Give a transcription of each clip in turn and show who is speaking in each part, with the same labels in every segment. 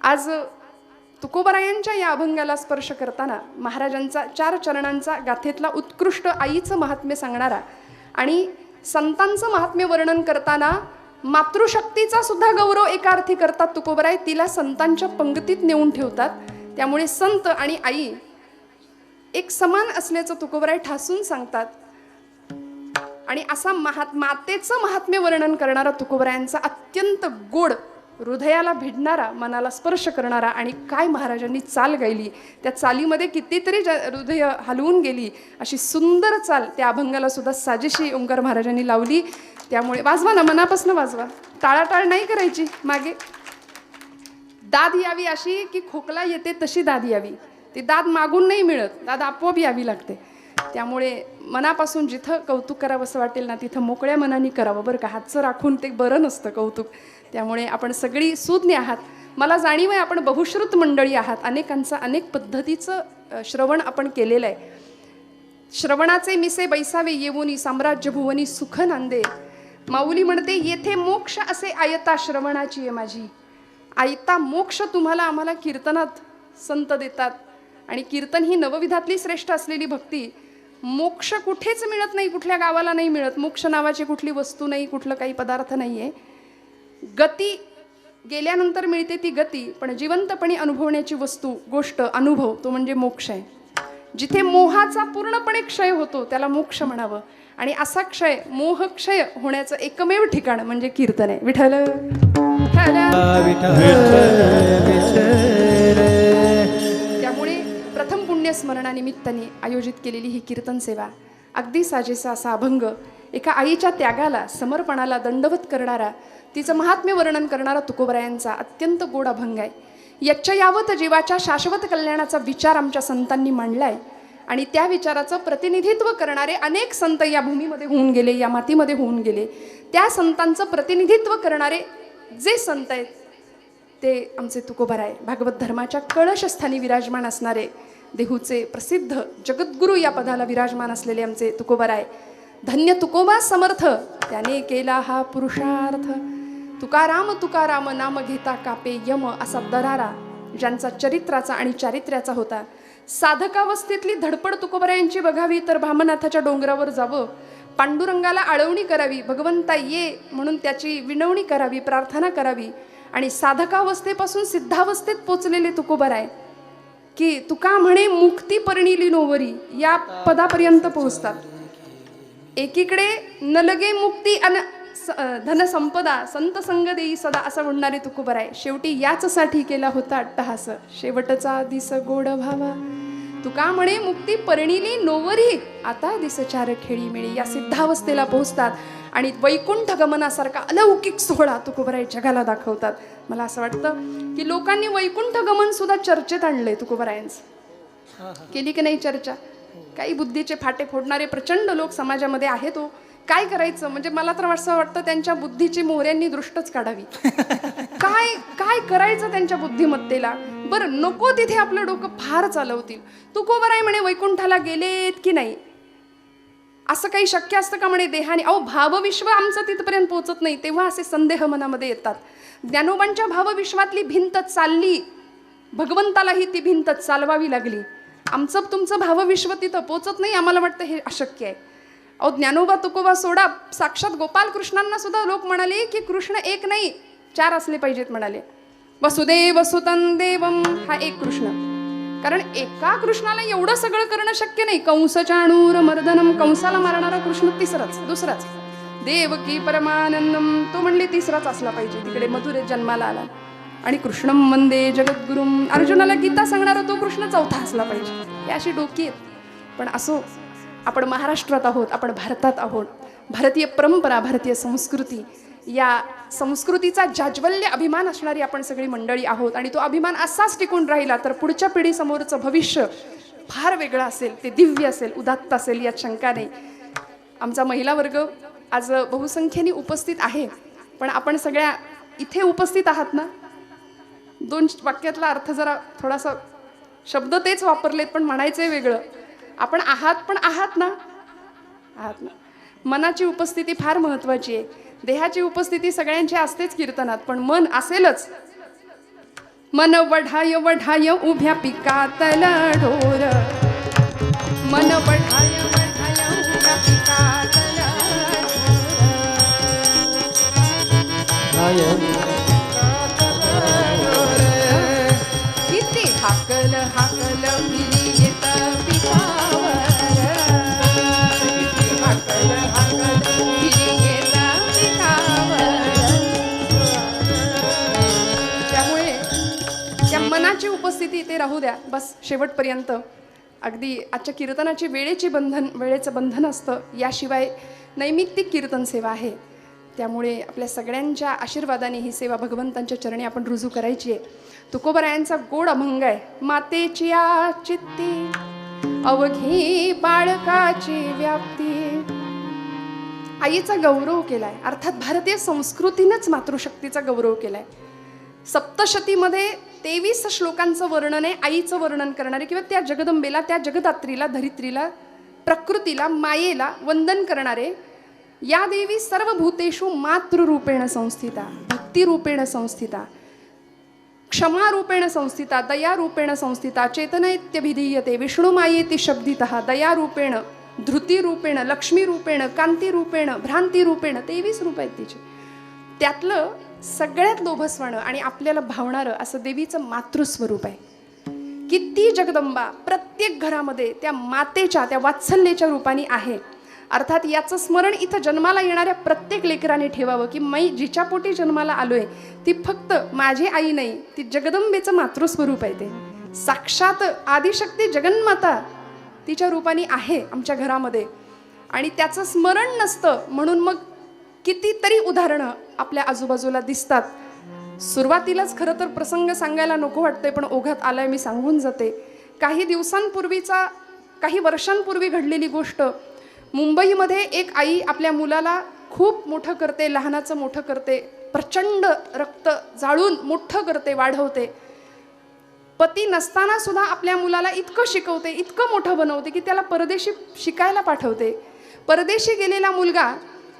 Speaker 1: आज तुकोबरायांच्या या अभंगाला स्पर्श करताना महाराजांचा 4 चरणांचा गाथेतला उत्कृष्ट आईचं महात्म्य सांगणारा आणि संतांचं महात्म्य वर्णन करताना मातृशक्तीचा सुद्धा गौरव एका अर्थी करतात तुकोबराय, तिला संतांच्या पंक्तीत नेऊन ठेवतात. त्यामुळे संत आणि आई एक समान असल्याचं तुकोबराय ठासून सांगतात. आणि असा मातेचं महात्म्य वर्णन करणारा तुकोबरायांचा अत्यंत गोड, हृदयाला भिडणारा, मनाला स्पर्श करणारा आणि काय महाराजांनी चाल गायली, त्या चालीमध्ये कितीतरी हृदय हलवून गेली अशी सुंदर चाल त्या अभंगाला सुद्धा साजेशी ओंकार महाराजांनी लावली. त्यामुळे वाजवा ना, मनापासून वाजवा, टाळाटाळ नाही करायची. मागे दाद यावी अशी की खोकला येते तशी दाद यावी, ती दाद मागून नाही मिळत, दाद आपोआप यावी लागते. त्यामुळे मनापासून जिथं कौतुक करावं असं वाटेल ना तिथं मोकळ्या मनाने करावं बरं का. हातचं राखून ते बरं नसतं कौतुक. त्यामुळे आपण सगळी सुज्ञ आहात, मला जाणीव आहे. आपण बहुश्रुत मंडळी आहात, अनेकांचं अनेक पद्धतीचं श्रवण आपण केलेलं आहे. श्रवणाचे मिसे बैसावे येऊनी, साम्राज्य भुवनी सुख नांदे. माऊली म्हणते येथे मोक्ष असे आयता श्रवणाची आहे माझी. आयता मोक्ष तुम्हाला आम्हाला कीर्तनात संत देतात. आणि कीर्तन ही नवविधातली श्रेष्ठ असलेली भक्ती. मोक्ष कुठेच मिळत नाही, कुठल्या गावाला नाही मिळत. मोक्ष नावाची कुठली वस्तू नाही, कुठलं काही पदार्थ नाही आहे. गती गेल्यानंतर मिळते ती गती, पण जिवंतपणे अनुभवण्याची वस्तू, गोष्ट, अनुभव तो म्हणजे मोक्ष आहे. जिथे मोहाचा पूर्णपणे क्षय होतो त्याला मोक्ष म्हणावं. आणि असा क्षय, मोह क्षय होण्याचं एकमेव ठिकाण म्हणजे कीर्तन आहे. विठ्ठल त्यामुळे प्रथम पुण्यस्मरणानिमित्ताने आयोजित केलेली ही कीर्तन सेवा, अगदी साजेसा असा अभंग, एका आईच्या त्यागाला, समर्पणाला दंडवत करणारा, तिचं महात्म्य वर्णन करणारा तुकोबरायांचा अत्यंत गोड अभंग आहे. यच्चयावत जीवाच्या शाश्वत कल्याणाचा विचार आमच्या संतांनी मांडलाय. आणि त्या विचाराचं प्रतिनिधित्व करणारे अनेक संत या भूमीमध्ये होऊन गेले, या मातीमध्ये होऊन गेले. त्या संतांचं प्रतिनिधित्व करणारे जे संत आहेत ते आमचे तुकोबराय, भागवत धर्माच्या कळशस्थानी विराजमान असणारे, देहूचे प्रसिद्ध जगद्गुरू या पदाला विराजमान असलेले आमचे तुकोबराय. धन्य तुकोबा समर्थ, त्याने केला हा पुरुषार्थ. तुकाराम तुकाराम नाम घेता कापे यम, असा दरारा ज्यांचा चरित्राचा आणि चारित्र्याचा होता. साधकावस्थेतली धडपड तुकोबरायांची बघावी तर भामनाथाच्या डोंगरावर जावं, पांडुरंगाला आळवणी करावी, भगवंता ये म्हणून त्याची विनवणी करावी, प्रार्थना करावी. आणि साधकावस्थेपासून सिद्धावस्थेत पोचलेले तुकोबराय की तुका म्हणे मुक्ती परिणिली नोवरी या पदापर्यंत पोहोचतात. एकीकडे नलगे मुक्ती अन धनसंपदा, संत संग देई सदा असं म्हणणारे तुकोबराय शेवटी याचसाठी केला होता अट्टहास, शेवटचा दिस गोड व्हावा. तुका म्हणे मुक्ती परिणिली नोवरी, आता दिस चार खेळी मिळी या सिद्धावस्थेला पोहोचतात. आणि वैकुंठ गमनासारखा अलौकिक सोहळा तुकोबराय जगाला दाखवतात. मला असं वाटतं की लोकांनी वैकुंठ गमन सुद्धा चर्चेत आणलंय तुकोबरायांचं. केली की नाही चर्चा? काही बुद्धीचे फाटे फोडणारे प्रचंड लोक समाजामध्ये आहेत. हो, काय करायचं म्हणजे मला तर असं वाटतं त्यांच्या बुद्धीची मोहऱ्यांनी दृष्टच काढावी. काय काय करायचं त्यांच्या बुद्धिमत्तेला? बरं, नको तिथे आपलं डोकं फार चालवतील. तुकोबराय म्हणे वैकुंठाला गेलेत की नाही, असं काही शक्य असतं का म्हणे देहाने? अहो, भावविश्व आमचं तिथपर्यंत पोहोचत नाही, तेव्हा असे संदेह मनामध्ये येतात. ज्ञानोबांच्या भावविश्वातली भिंत चालली, भगवंतालाही ती भिंत चालवावी लागली. आमचं तुमचं भावविश्व तिथं पोहोचत नाही, आम्हाला वाटतं हे अशक्य आहे. अहो, ज्ञानोबा तुकोबा सोडा, साक्षात गोपाल कृष्णांना सुद्धा लोक म्हणाले की कृष्ण एक नाही 4 असले पाहिजेत म्हणाले. वसुदेव सुतं देवम हा एक कृष्ण. कारण एका कृष्णाला एवढं सगळं करणं शक्य नाही. कंस चाणूर मर्दनम, कंसाला मारणारा कृष्ण तिसराच, दुसराच. देवकी परमानंदम तो म्हणले तिसराच असला पाहिजे. तिकडे मथुरेत जन्माला आला. आणि कृष्णम वंदे जगद्गुरुम, अर्जुनाला गीता सांगणारा तो कृष्ण चौथा असला पाहिजे. हे अशी डोकी आहेत. पण असो, आपण महाराष्ट्रात आहोत, आपण भारतात आहोत. भारतीय परंपरा, भारतीय संस्कृती, या संस्कृतीचा जाज्वल्य अभिमान असणारी आपण सगळी मंडळी आहोत. आणि तो अभिमान असाच टिकून राहिला तर पुढच्या पिढीसमोरचं भविष्य फार वेगळं असेल, ते दिव्य असेल, उदात्त असेल, यात शंका नाही. आमचा महिला वर्ग आज बहुसंख्येने उपस्थित आहे. पण आपण सगळ्या इथे उपस्थित आहात ना, 2 वाक्यातला अर्थ जरा थोडासा, शब्द तेच वापरलेत पण म्हणायचंय वेगळं. आपण आहात पण आहात ना, आहात ना. मनाची उपस्थिती फार महत्त्वाची आहे. देहाची उपस्थिती सगळ्यांची असतेच कीर्तनात, पण मन असेलच मन वढाय वढाय उभ्या पिकातल ढोर, मन वढाय वढाय उभ्या पिकातल ढोर, किती हाकल हाकल फिरी येत पिकावर, किती हाकल हाकल फिरी येत पिकावर. त्यामुळे त्या मनाची उपस्थिती इथे राहू द्या बस शेवटपर्यंत. अगदी आजच्या कीर्तनाची वेळेचं बंधन असतं, याशिवाय नैमित्तिक कीर्तन सेवा आहे. त्यामुळे आपल्या सगळ्यांच्या आशीर्वादाने ही सेवा भगवंतांच्या चरणी आपण रुजू करायची आहे. तुकोबरायांचा गोड अभंग आहे. मातेची चित्ती अवघी बाळकाची व्याप्ती. आईचा गौरव केलाय, अर्थात भारतीय संस्कृतीनंच मातृशक्तीचा गौरव केलाय. सप्तशतीमध्ये 23 श्लोकांचं वर्णन आहे आईचं वर्णन करणारे, किंवा त्या जगदंबेला, त्या जगदात्रीला, धरित्रीला, प्रकृतीला, मायेला वंदन करणारे. या देवी सर्व भूतेषु मातृरूपेण संस्थिता, भक्तिरूपेण संस्थिता, क्षमारूपेण संस्थिता, दयारूपेण संस्थिता, चेतनैत्यभिधीयते विष्णुमायेति शब्दितः, दयारूपेण, धृतिरूपेण, लक्ष्मीरूपेण, कांतिरूपेण, भ्रांतिरूपेण, 23 रूप आहेत तिचे. त्यातलं सगळ्यात लोभसवाणं आणि आपल्याला भावणारं असं देवीचं मातृस्वरूप आहे. किती जगदंबा प्रत्येक घरामध्ये त्या मातेच्या, त्या वात्सल्याच्या रूपाने आहे. अर्थात याचं स्मरण इथं जन्माला येणाऱ्या प्रत्येक लेकराने ठेवावं की मी जिच्या पोटी जन्माला आलोय ती फक्त माझी आई नाही, ती जगदंबेचं मातृस्वरूप आहे. ते साक्षात आदिशक्ती जगन्माता तिच्या रूपाने आहे आमच्या घरामध्ये. आणि त्याचं स्मरण नसतं म्हणून मग कितीतरी उदाहरणं आपल्या आजूबाजूला दिसतात. सुरुवातीलाच खरं तर प्रसंग सांगायला नको वाटतंय, पण ओघात आलाय मी सांगून जाते. काही वर्षांपूर्वी घडलेली गोष्ट. मुंबईमध्ये एक आई आपल्या मुलाला खूप मोठं करते, लहानाचं मोठं करते, प्रचंड रक्त जाळून मोठं करते, वाढवते. पती नसताना सुद्धा आपल्या मुलाला इतकं शिकवते, इतकं मोठं बनवते की त्याला परदेशी शिकायला पाठवते. परदेशी गेलेला मुलगा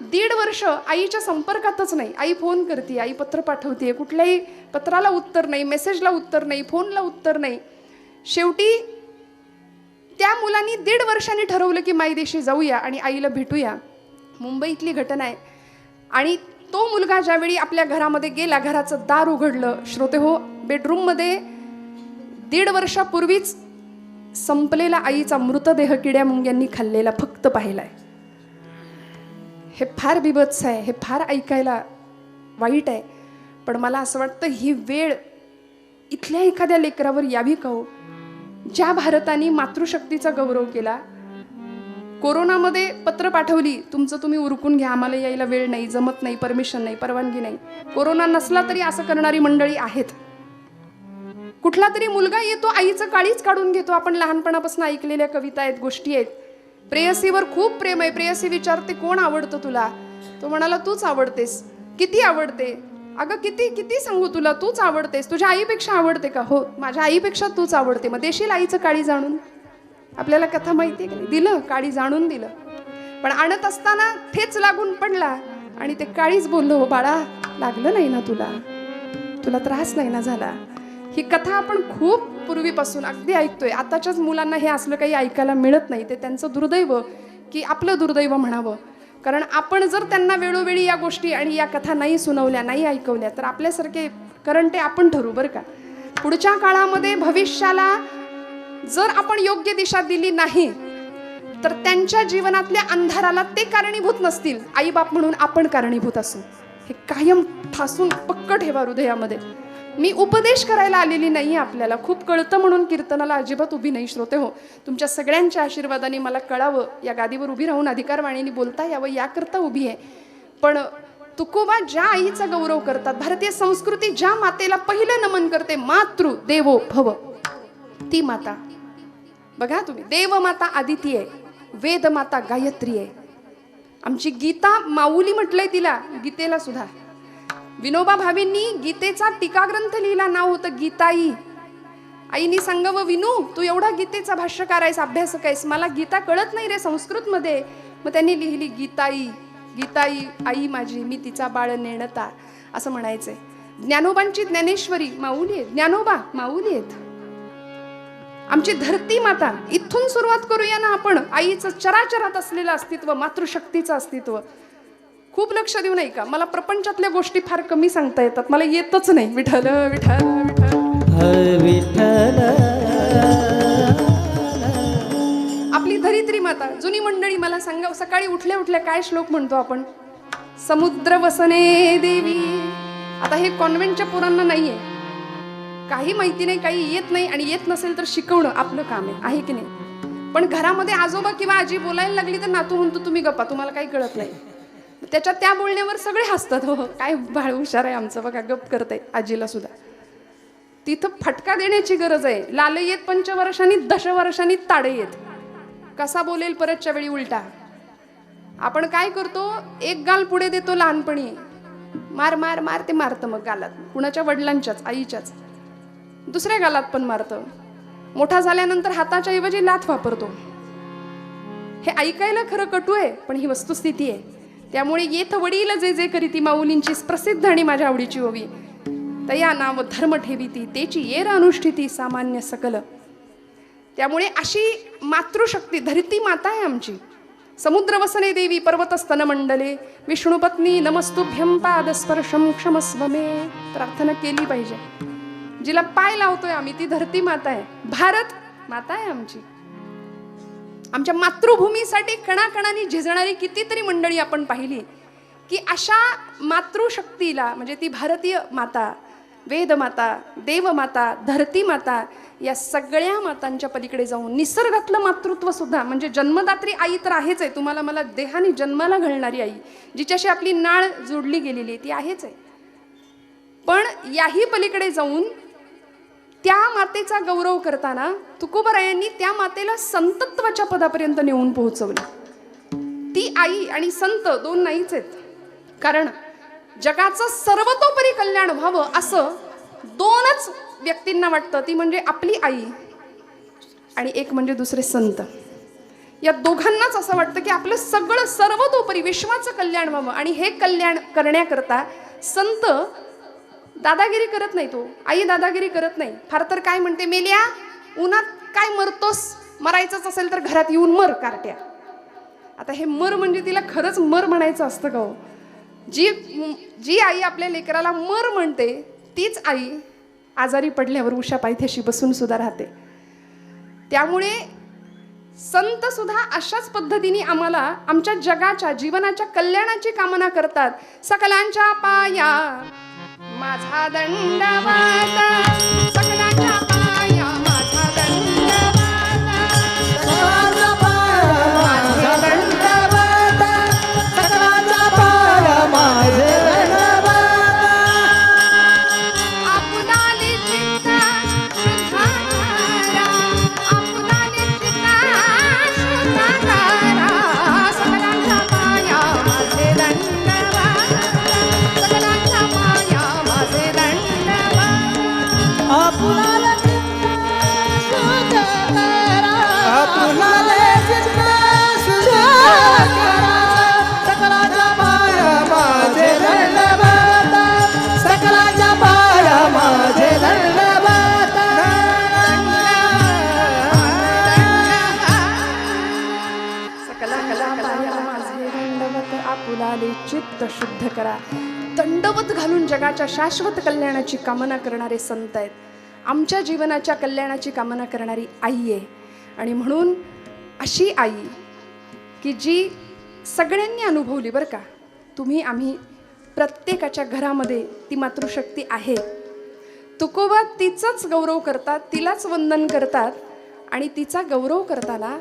Speaker 1: 1.5 वर्ष आईच्या संपर्कातच नाही. आई फोन करते, आई पत्र पाठवते, कुठल्याही पत्राला उत्तर नाही, मेसेजला उत्तर नाही, फोनला उत्तर नाही. शेवटी त्या मुलांनी 1.5 वर्षांनी ठरवलं की मायदेशी जाऊया आणि आईला भेटूया. मुंबईतली घटना आहे. आणि तो मुलगा ज्यावेळी आपल्या घरामध्ये गेला, घराचं दार उघडलं, श्रोते हो, बेडरूममध्ये 1.5 वर्षापूर्वीच संपलेला आईचा मृतदेह किड्या मुंग्यांनी खाल्लेला फक्त पाहिलाय. हे फार बिभत्स आहे, हे फार ऐकायला वाईट आहे. पण मला असं वाटतं ही वेळ इथल्या एखाद्या लेकरावर यावी का हो, ज्या भारताने मातृशक्तीचा गौरव केला. कोरोनामध्ये पत्र पाठवली, तुमचं तुम्ही उरकून घ्या, आम्हाला यायला वेळ नाही, जमत नाही, परमिशन नाही, परवानगी नाही. कोरोना नसला तरी असं करणारी मंडळी आहेत. कुठला तरी मुलगा येतो, आईचं काळीच काढून घेतो. आपण लहानपणापासून ऐकलेल्या कविता आहेत, गोष्टी आहेत. प्रेयसीवर खूप प्रेम आहे, प्रेयसी विचारते कोण आवडतं तुला, तो म्हणाला तूच आवडतेस. किती आवडते, अगं किती किती सांगू तुला, तूच आवडतेस. तुझ्या आईपेक्षा आवडते का, हो माझ्या आईपेक्षा तूच आवडते. मग देशील आईचं काळी जाणून. आपल्याला कथा माहिती आहे की दिलं, काळी जाणून दिलं. पण आणत असताना ठेच लागून पडला आणि ते काळीच बोललो, हो बाळा लागलं नाही ना तुला, तुला त्रास नाही ना झाला. ही कथा आपण खूप पूर्वीपासून अगदी ऐकतोय. आताच्याच मुलांना हे असलं काही ऐकायला मिळत नाही. ते त्यांचं दुर्दैव की आपलं दुर्दैव म्हणावं. कारण आपण जर त्यांना वेळोवेळी या गोष्टी आणि या कथा नाही सुनवल्या, नाही ऐकवल्या, तर आपल्यासारखे करंटे आपण ठरू बरं का. पुढच्या काळामध्ये भविष्याला जर आपण योग्य दिशा दिली नाही तर त्यांच्या जीवनातल्या अंधाराला ते कारणीभूत नसतील, आईबाप म्हणून आपण कारणीभूत असू. हे कायम ठासून पक्क ठेवा हृदयामध्ये. मी उपदेश करायला आलेली नाही, आपल्याला खूप कळतं म्हणून कीर्तनाला अजिबात उभी नाही. श्रोते हो, तुमच्या सगळ्यांच्या आशीर्वादाने मला कळावं, या गादीवर उभी राहून अधिकारवाणीने बोलता यावं याकरता उभी आहे. पण तुकोबा ज्या आईचा गौरव करतात, भारतीय संस्कृती ज्या मातेला पहिलं नमन करते, मातृ देवो भव, ती माता बघा तुम्ही. देवमाता आदिती आहे, वेदमाता गायत्री आहे. आमची गीता माऊली म्हटलंय तिला, गीतेला सुद्धा. विनोबा भावेंनी गीतेचा टीकाग्रंथ लिहिला, नाव होतं गीताई. आईनी सांगावं, विनू तू एवढा गीतेचा भाष्यकार आहेस, अभ्यासक आहेस, मला गीता कळत नाही रे संस्कृतमध्ये. मग त्यांनी लिहिली गीताई, गीताई आई माझी, मी तिचा बाळ नेणता, असं म्हणायचंय. ज्ञानोबांची ज्ञानेश्वरी माऊली आहेत, ज्ञानोबा माऊली आहेत. आमची धरती माता, इथून सुरुवात करूया ना आपण. आईचं चराचरात असलेलं अस्तित्व, मातृशक्तीचं अस्तित्व. खूप लक्ष देऊ नाही का, मला प्रपंचातल्या गोष्टी फार कमी सांगता येतात, मला येतच नाही. विठ्ठल विठ्ठल विठ्ठल. आपली धरित्री माता, जुनी मंडळी मला सांगा, सकाळी उठल्या उठल्या काय श्लोक म्हणतो आपण? समुद्र वसने देवी. आता हे कॉन्व्हेंटच्या पोरांना नाहीये, काही माहिती नाही, काही येत नाही, आणि येत नसेल तर शिकवणं आपलं काम आहे की नाही? पण घरामध्ये आजोबा किंवा आजी बोलायला लागली तर नातू म्हणतो तुम्ही गप्पा, तुम्हाला काही कळत नाही. त्याच्या त्या बोलण्यावर सगळे हसतात. हो काय बाळ हुशार आहे आमचं, बघा गप करते आजीला सुद्धा. तिथं फटका देण्याची गरज आहे. लाल येत पंचवर्षांनी दशवर्षांनी ताडे येत. कसा बोलेल परतच्या वेळी उलटा. आपण काय करतो, एक गाल पुढे देतो लहानपणी, मार मार मार, ते मारतं मग गालात, कुणाच्या वडिलांच्याच आईच्याच. दुसऱ्या गालात पण मारतं. मोठा झाल्यानंतर हाताच्या ऐवजी लाथ वापरतो. हे ऐकायला खरं कटू आहे, पण ही वस्तुस्थिती आहे. त्यामुळे येथ वडील जे जे करीती माऊलींची प्रसिद्ध आणि माझ्या आवडीची ओवी. तया नाव धर्म ठेवीती, तेची येर अनुष्ठिती सामान्य सकल. त्यामुळे अशी मातृशक्ती, धरती माता आहे आमची. समुद्र वसने देवी पर्वतस्तन मंडले, विष्णुपत्नी नमस्तुभ्यं पादस्पर्शम क्षमस्व मे. प्रार्थना केली पाहिजे. जिला पाय लावतोय आम्ही ती धरती माता आहे, भारत माता आहे आमची. आमच्या मातृभूमीसाठी कणाकणाने झिजणारी कितीतरी मंडळी आपण पाहिली, की अशा मातृशक्तीला, म्हणजे ती भारतीय माता, वेदमाता, देवमाता, धरती माता, या सगळ्या मातांच्या पलीकडे जाऊन निसर्गातलं मातृत्व सुद्धा, म्हणजे जन्मदात्री आई तर आहेच आहे, तुम्हाला मला देहाने जन्माला घालणारी आई, जिच्याशी आपली नाळ जोडली गेलेली आहे, ती आहेच आहे. पण याही पलीकडे जाऊन त्या मातेचा गौरव करताना तुकोबरायांनी त्या मातेला संतत्वाच्या पदापर्यंत नेऊन पोहोचवलं. ती आई आणि संत दोन नाहीच आहेत. कारण जगाचं सर्वतोपरी कल्याण व्हावं असं दोनच व्यक्तींना वाटतं, ती म्हणजे आपली आई आणि एक म्हणजे दुसरे संत. या दोघांनाच असं वाटतं की आपलं सगळं सर्वतोपरी विश्वाचं कल्याण व्हावं, आणि हे कल्याण करण्याकरता संत दादागिरी करत नाही. तो आई दादागिरी करत नाही. फार तर काय म्हणते, मेल्या उन्हात काय मरतोस, मरायचंच असेल तर घरात येऊन मर कारट्या. आता हे मर म्हणजे तिला खरंच मर म्हणायचं असतं का हो? जी आई आपल्या लेकराला मर म्हणते तीच आई आजारी पडल्यावर उषा पायथ्याशी बसून सुद्धा राहते. त्यामुळे संत सुद्धा अशाच पद्धतीने आम्हाला आमच्या जगाच्या जीवनाच्या कल्याणाची कामना करतात. सकलांच्या पाया माझा दंडवत, सकलांच्या पाया माझा दंडवत, सकलांच्या पाया माझा दंडवत, सकलांच्या पाया माझे दंडवत. आपुलाली चित्त शुद्धाकारा, आपुलाली चित्त शुद्धाकारा, सकलांच्या पाया माझे दंडवत, सकलांच्या पाया माझे दंडवत. आपुलाली चित्त शुद्धाकारा, आपुलाली चित्त शुद्धाकारा, सकलांच्या पाया माझे दंडवत, सकलांच्या पाया माझे दंडवत. सकलांच्या पाया माझे दंडवत, आपुलाले चित्त शुद्ध करा. दंडवत घालून जगाच्या शाश्वत कल्याणाची कामना करणारे संत आहेत. आमच्या जीवनाच्या कल्याणाची कामना करणारी आई आहे. आणि म्हणून अशी आई की जी सगळ्यांनी अनुभवली बरं का. तुम्ही आम्ही प्रत्येकाच्या घरामध्ये ती मातृशक्ती आहे. तुकोबा तिचाच गौरव करतात, तिलाच वंदन करतात. आणि तिचा गौरव करताना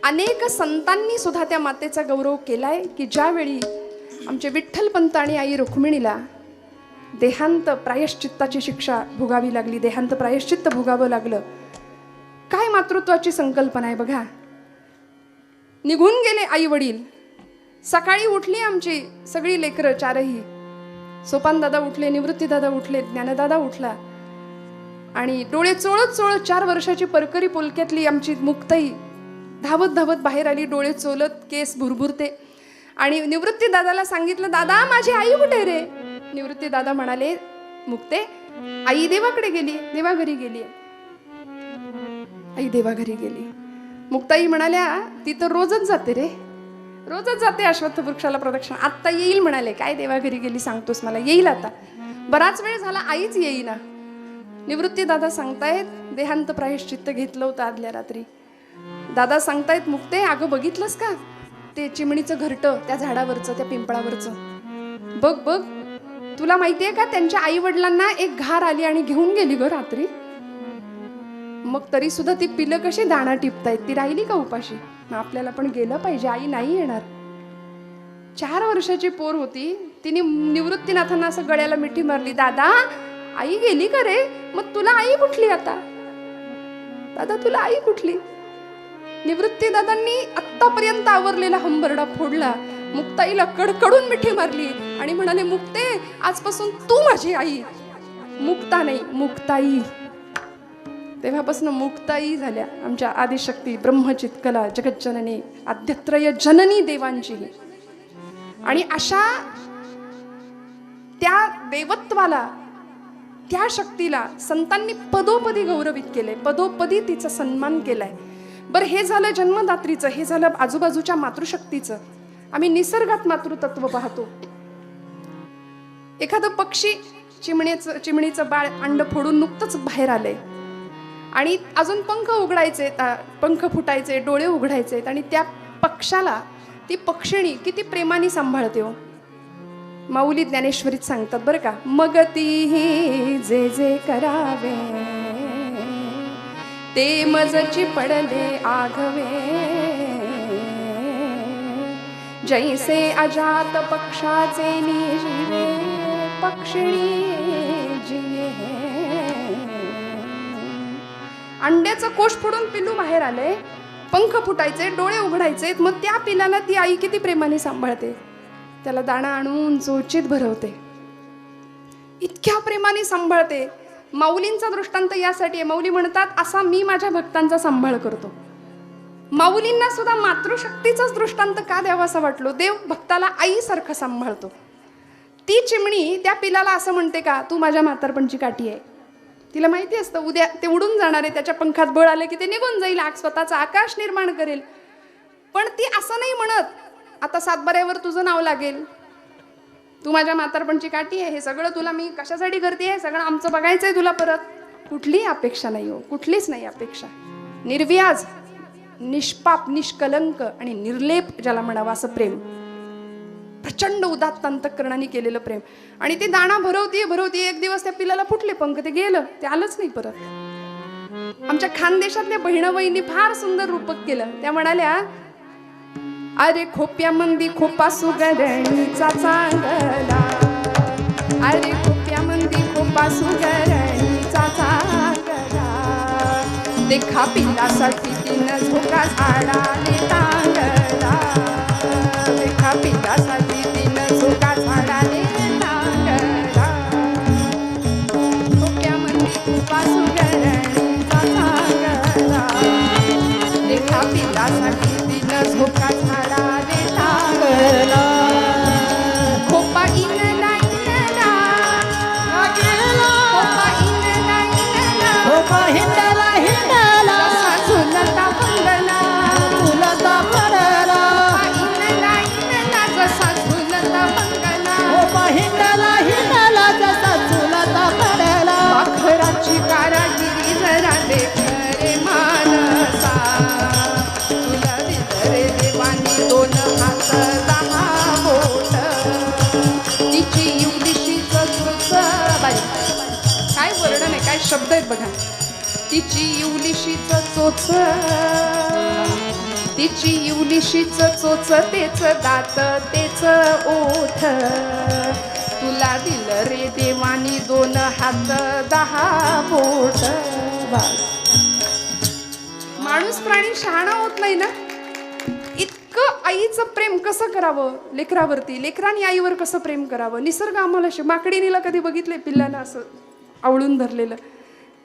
Speaker 1: अनेक संतांनी सुद्धा त्या मातेचा गौरव केलाय, की ज्यावेळी आमचे विठ्ठलपंत आणि आई रुक्मिणीला देहांत प्रायश्चित्ताची शिक्षा भोगावी लागली, देहांत प्रायश्चित्त भोगावं लागलं. काय मातृत्वाची संकल्पना आहे बघा. निघून गेले आई वडील. सकाळी उठली आमची सगळी लेकरं चारही. सोपान दादा उठले, निवृत्ती दादा उठले, ज्ञानदादा उठला. आणि डोळे चोळत चोळत 4 वर्षाची परकरी पोलक्यातली आमची मुक्ताई धावत धावत बाहेर आली, डोळे चोलत, केस भुरभुरते. आणि निवृत्ती दादाला सांगितलं, दादा माझी आई कुठे रे? निवृत्ती दादा म्हणाले, मुक्ते, आई देवाकडे गेली, देवाघरी गेली. आई देवाघरी गेली. मुक्ताई म्हणाल्या, ती तर रोजच जाते रे, रोजच जाते अश्वत्थ वृक्षाला प्रदक्षिणा. आत्ता येईल म्हणाले. काय देवाघरी गेली सांगतोस मला? येईल आता. बराच वेळ झाला आईच येईना. निवृत्ती दादा सांगतायत, देहांत प्रायश्चित्त घेतलं होतं आदल्या रात्री. दादा सांगतायत, मुक्ते अगं बघितलंस का ते चिमणीचं घरटं त्या झाडावरचं, त्या पिंपळावरचं? बघ बघ, तुला माहितीये का त्यांच्या आई वडिलांना एक घार आली आणि घेऊन गेली ग रात्री. मग तरी सुद्धा ती पिलं कशी दाणा टिपतायत, ती राहिली का उपाशी? मग आपल्याला पण गेलं पाहिजे. आई नाही येणार. 4 वर्षाची पोर होती. तिने निवृत्तीनाथांना असं गळ्याला मिठी मारली, दादा आई गेली का रे? मग तुला आई कुठली आता? दादा तुला आई कुठली? निवृत्ती दादांनी आत्तापर्यंत आवरलेला हंबरडा फोडला. मुक्ताईला कडकडून मिठी मारली आणि म्हणाले, मुक्ते आजपासून तू माझी आई. मुक्ता नाही, मुक्ताई. तेव्हापासून मुक्ताई झाल्या आमच्या आदिशक्ती ब्रह्मचित्कला जगज्जननी आद्यत्रय जननी देवांची. आणि अशा त्या देवत्वाला, त्या शक्तीला संतांनी पदोपदी गौरवित केले, पदोपदी तिचा सन्मान केलाय. बरं, हे झालं जन्मदात्रीचं, हे झालं आजूबाजूच्या मातृशक्तीचं. आम्ही निसर्गात मातृतत्व पाहतो. एखादं पक्षी, चिमणीचं बाळ अंड फोडून नुकतंच बाहेर आलंय आणि अजून पंख उघडायचे, पंख फुटायचे, डोळे उघडायचे, आणि त्या पक्षाला ती पक्षिणी किती प्रेमाने सांभाळते हो. माऊली ज्ञानेश्वरीत सांगतात बरं का, मग ती जे जे करावे ते मजची पडले आघवे, जैसे अजात पक्षाचे निजीवे पक्षिणी जिये. अंड्याचं कोश फोडून पिल्लू बाहेर आले, पंख फुटायचे, डोळे उघडायचे, मग त्या पिलाला ती आई किती प्रेमाने सांभाळते. त्याला दाणा आणून चोचीत भरवते, इतक्या प्रेमाने सांभाळते. माऊलींचा दृष्टांत यासाठी आहे. माऊली म्हणतात, असा मी माझ्या भक्तांचा सांभाळ करतो. माऊलींना सुद्धा मातृशक्तीचाच दृष्टांत का द्यावासा वाटलो? देव भक्ताला आईसारखं सांभाळतो. ती चिमणी त्या पिलाला असं म्हणते का, तू माझ्या म्हातारपणची काठी आहे. तिला माहिती असतं उद्या ते उडून जाणार आहे, त्याच्या पंखात बळ आले की ते निघून जाईल, स्वतःचा आकाश निर्माण करेल. पण ती असं नाही म्हणत, आता सातबाऱ्यावर तुझं नाव लागेल, तू माझ्या म्हातारपणची काठी आहे, हे सगळं तुला मी कशासाठी करते, सगळं आमचं बघायचंय तुला परत. कुठलीही अपेक्षा नाही हो, कुठलीच नाही अपेक्षा. निर्व्याज, निष्पाप, निष्कलंक आणि निर्लेप ज्याला म्हणावं असं प्रेम, प्रचंड उदात्त अंतःकरणाने केलेलं प्रेम. आणि ते दाणा भरवती, एक दिवस त्या पिलाला फुटले पंख, ते गेलं, ते आलंच नाही परत. आमच्या खानदेशातल्या बहिणाबाईंनी फार सुंदर रूपक केलं. त्या म्हणाल्या, अरे खोप्या मंदी खोपा सुगरणीचा चांगला, अरे खोप्या मंदी खोपा सुगरणीचा चांगला, देखा पिलासाठी तिनं झोका झाडाने टांगला, देखा पिलासाठी तिनं झोका झाडाने टांगला, खोप्या मंदी खोपा सुगरणीचा चांगला, देखा पिलासाठी झोका झाडाने टांगला, खोपा इनला इनला, खोपा इनला इनला, खोपा हिंडला हिंडला, झुलता पडला, झुलता पडला, इनला इनला, जसा झुलता पडला, खोपा हिंडला हिंडला, जसा झुलता पडला. पाखराची कारागिरी जरा देख रे मानसा, दोन हात 10 बोट, तिची इवलीशीच चोच, काय वर्णन आहे, काय शब्द आहेत बघा. तिची इवलीशीच चोच, तिची इवलीशीच चोच, तेच दात तेच ओठ, तुला दिलं रे देवानी 2 हात 10 बोट. माणूस प्राणी शहाणा होत नाही ना. इतकं आईचं प्रेम कसं करावं लेकरावरती, लेकरांनी आईवर कसं प्रेम करावं. निसर्ग आम्हाला माकडीनीला कधी बघितले पिल्लांना असं आवळून धरलेलं?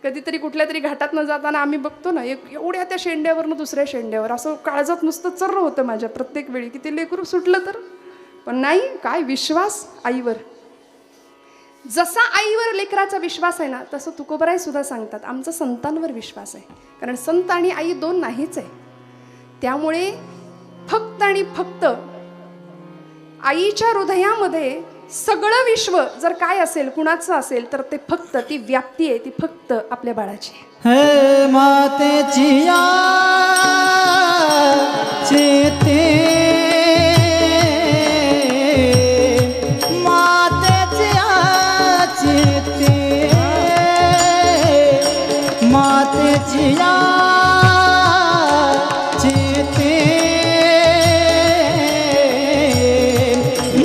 Speaker 1: कधीतरी कुठल्या तरी घाटात न जाताना आम्ही बघतो ना, एवढ्या त्या शेंड्यावरनं दुसऱ्या शेंड्यावर असं काळजात नुसतं चर्र होतं माझ्या प्रत्येक वेळी की ते लेकरू सुटलं तर. पण नाही, काय विश्वास आईवर. जसा आईवर लेकराचा विश्वास आहे ना, तसं तुकोबराय सुद्धा सांगतात आमचा संतांवर विश्वास आहे. कारण संत आणि आई दोन नाहीच आहे. त्यामुळे फक्त आणि फक्त आईच्या हृदयामध्ये सगळं विश्व जर काय असेल, कुणाचं असेल, तर ते फक्त ती व्याप्ती आहे, ती फक्त आपल्या बाळाची आहे.
Speaker 2: हे मातेची चेते मातेची चेते मातेची चेते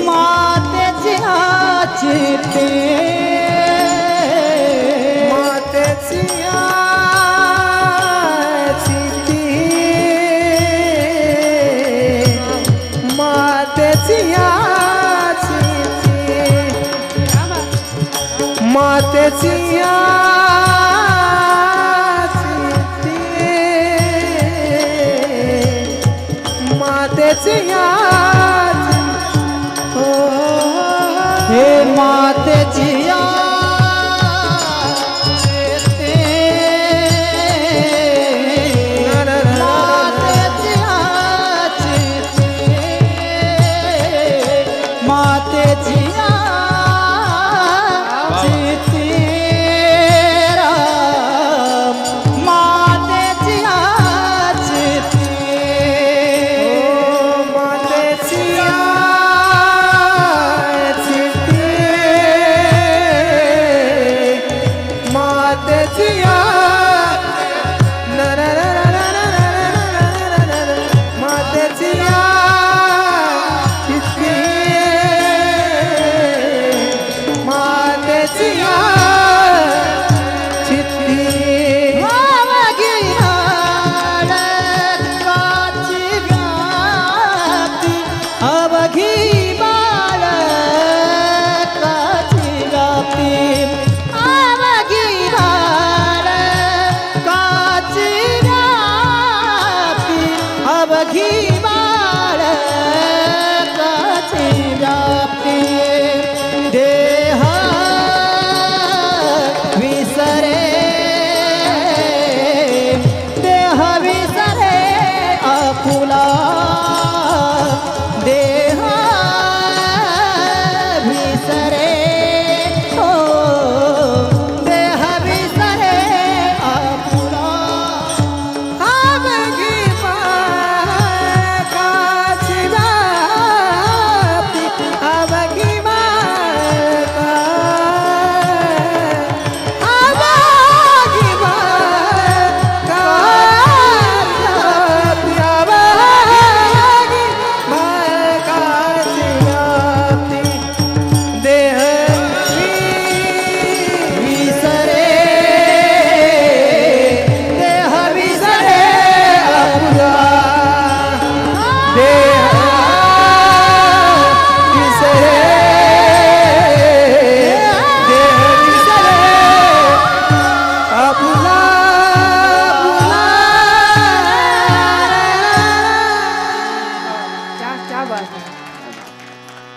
Speaker 2: मातेची चेते
Speaker 3: मातेचिया मातेचिया
Speaker 2: हे मातेचिया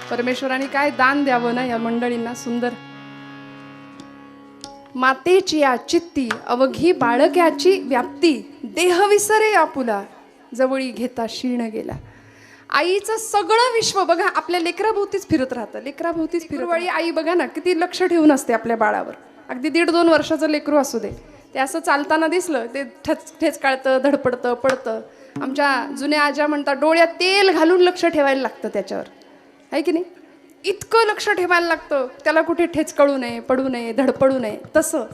Speaker 1: परमेश्वराने काय दान द्यावं ना या मंडळींना सुंदर. मातेची या चित्ती अवघी बाळक्याची व्याप्ती देह विसरे आपुला जवळी घेता शीण गेला. आईचं सगळं विश्व बघा आपल्या लेकराभोवतीच फिरत राहतं, लेकराभोवतीच फिरवळी आई बघा ना किती लक्ष ठेवून असते आपल्या बाळावर. अगदी 1.5-2 वर्षाचं लेकरू असू दे, ते असं चालताना दिसलं ते ठेचकाळतं, धडपडतं, पडतं. आमच्या जुन्या आज्या म्हणतात डोळ्यात तेल घालून लक्ष ठेवायला लागतं त्याच्यावर, आहे की नाही? इतकं लक्ष ठेवायला लागतं त्याला, कुठे ठेचकळू नये, पडू नये, धडपडू नये. तसं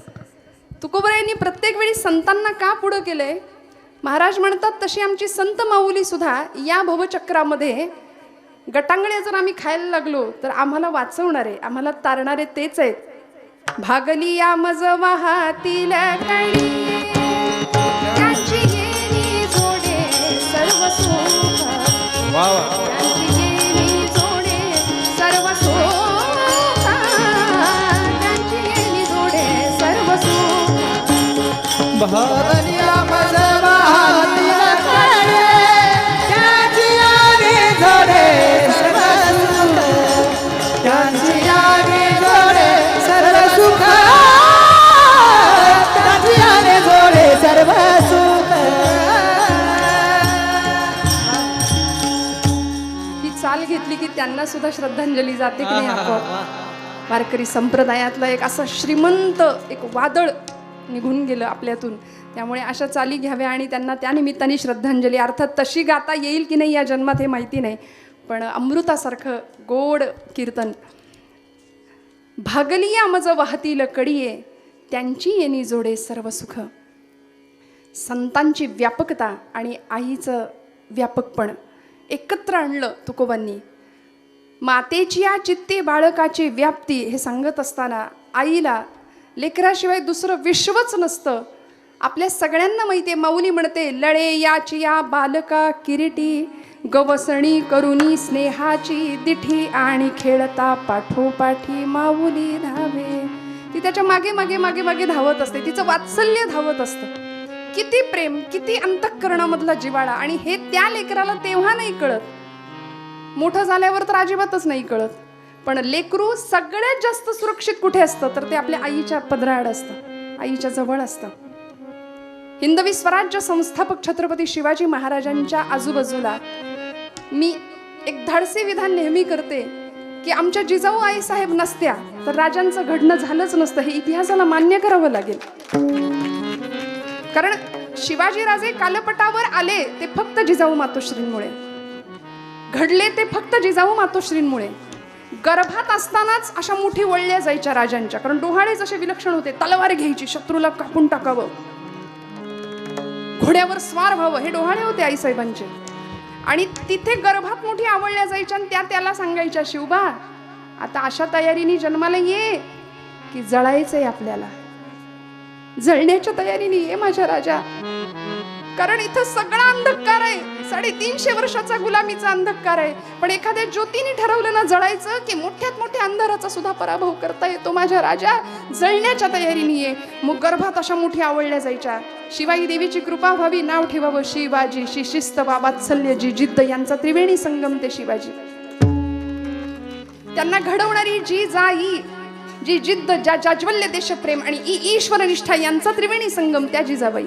Speaker 1: तुकोबरायांनी प्रत्येक वेळी संतांना का पुढं केलंय? महाराज म्हणतात तशी आमची संत माऊली सुद्धा या भवचक्रामध्ये गटांगळ्या जर आम्ही खायला लागलो तर आम्हाला वाचवणारे, आम्हाला तारणारे तेच आहेत. भागली या मज वाहातील कणी त्यांची गेली जोडे सर्व सुख, त्यांची गेली जोडे सर्व सुख, त्यांची गेली जोडे सर्व सुख.
Speaker 2: भागली या मज वाहातील कणी त्यांची गेली जोडे सर्व सुख, त्यांची गेली जोडे
Speaker 1: त्यांना सुद्धा श्रद्धांजली जाते की नाही आपोआप. वारकरी संप्रदायातलं एक असं श्रीमंत एक वादळ निघून गेलं आपल्यातून. त्यामुळे अशा चाली घ्याव्या आणि त्यांना त्या निमित्ताने श्रद्धांजली. अर्थात तशी गाता येईल की नाही या जन्मात हे माहिती नाही, पण अमृतासारखं गोड कीर्तन. भागलिया मज वाहतील कडिये त्यांची येणी जोडे सर्व सुख. संतांची व्यापकता आणि आईचं व्यापकपण एकत्र आणलं तुकोबांनी. मातेची या चित्ते बाळकाची व्याप्ती हे सांगत असताना आईला लेकराशिवाय दुसरं विश्वच नसतं. आपल्या सगळ्यांना माहिती आहे, माऊली म्हणते लळे याची या बालका किरीटी गवसणी करुणी स्नेहाची दिठी आणि खेळता पाठोपाठी माऊली धावे. ती त्याच्या मागे मागे मागे मागे धावत असते, तिचं वात्सल्य धावत असतं. किती प्रेम, किती अंतःकरणामधला जिवाळा. आणि हे त्या लेकराला तेव्हा नाही कळत, मोठं झाल्यावर तर अजिबातच नाही कळत. पण लेकरू सगळ्यात जास्त सुरक्षित कुठे असतं तर ते आपल्या आईच्या पदराआड असतं, आईच्या जवळ असतं. हिंदवी स्वराज्य संस्थापक छत्रपती शिवाजी महाराजांच्या आजूबाजूला मी एक धाडसी विधान नेहमी करते की आमच्या जिजाऊ आई साहेब नसत्या तर राजांचं घडणं झालंच नसतं. हे इतिहासाला मान्य करावं लागेल. कारण शिवाजीराजे कालपटावर आले ते फक्त जिजाऊ मातोश्रींमुळे, घडले ते फक्त जिजाऊ मातोश्रींमुळे. गर्भात असतानाच अशा मुठी वळल्या जायच्या राजांच्या, कारण डोहाळे जसे विलक्षण होते. तलवार घ्यायची, शत्रूला कापून टाकावं, घोड्यावर स्वार व्हावं, हे डोहाळे होते आईसाहेबांचे. आणि तिथे गर्भात मोठी आवळल्या जायच्या आणि त्या त्याला सांगायच्या, शिवबा आता अशा तयारीने जन्माला ये की जळायचंय आपल्याला, जळण्याच्या तयारीने ये माझ्या राजा. कारण इथं सगळा अंधकार आहे, 350 वर्षाचा गुलामीचा अंधकार आहे. पण एखाद्या ज्योतीने ठरवलं ना जळायचं की मोठ्यात मोठ्या अंधाराचा सुद्धा पराभव करता येतो माझ्या राजा, जळण्याच्या तयारीने ये. मग गर्भात अशा मोठी आवळल्या जायच्या. शिवाई देवीची कृपा व्हावी, नाव ठेवावं शिवाजी. शिस्त वात्सल्य जी जिद्द यांचा त्रिवेणी संगम ते शिवाजी. त्यांना घडवणारी जी जाई, जी जिद्द, जाज्वल्य देशप्रेम आणि ईश्वर निष्ठा यांचा त्रिवेणी संगम त्या जिजाबाई.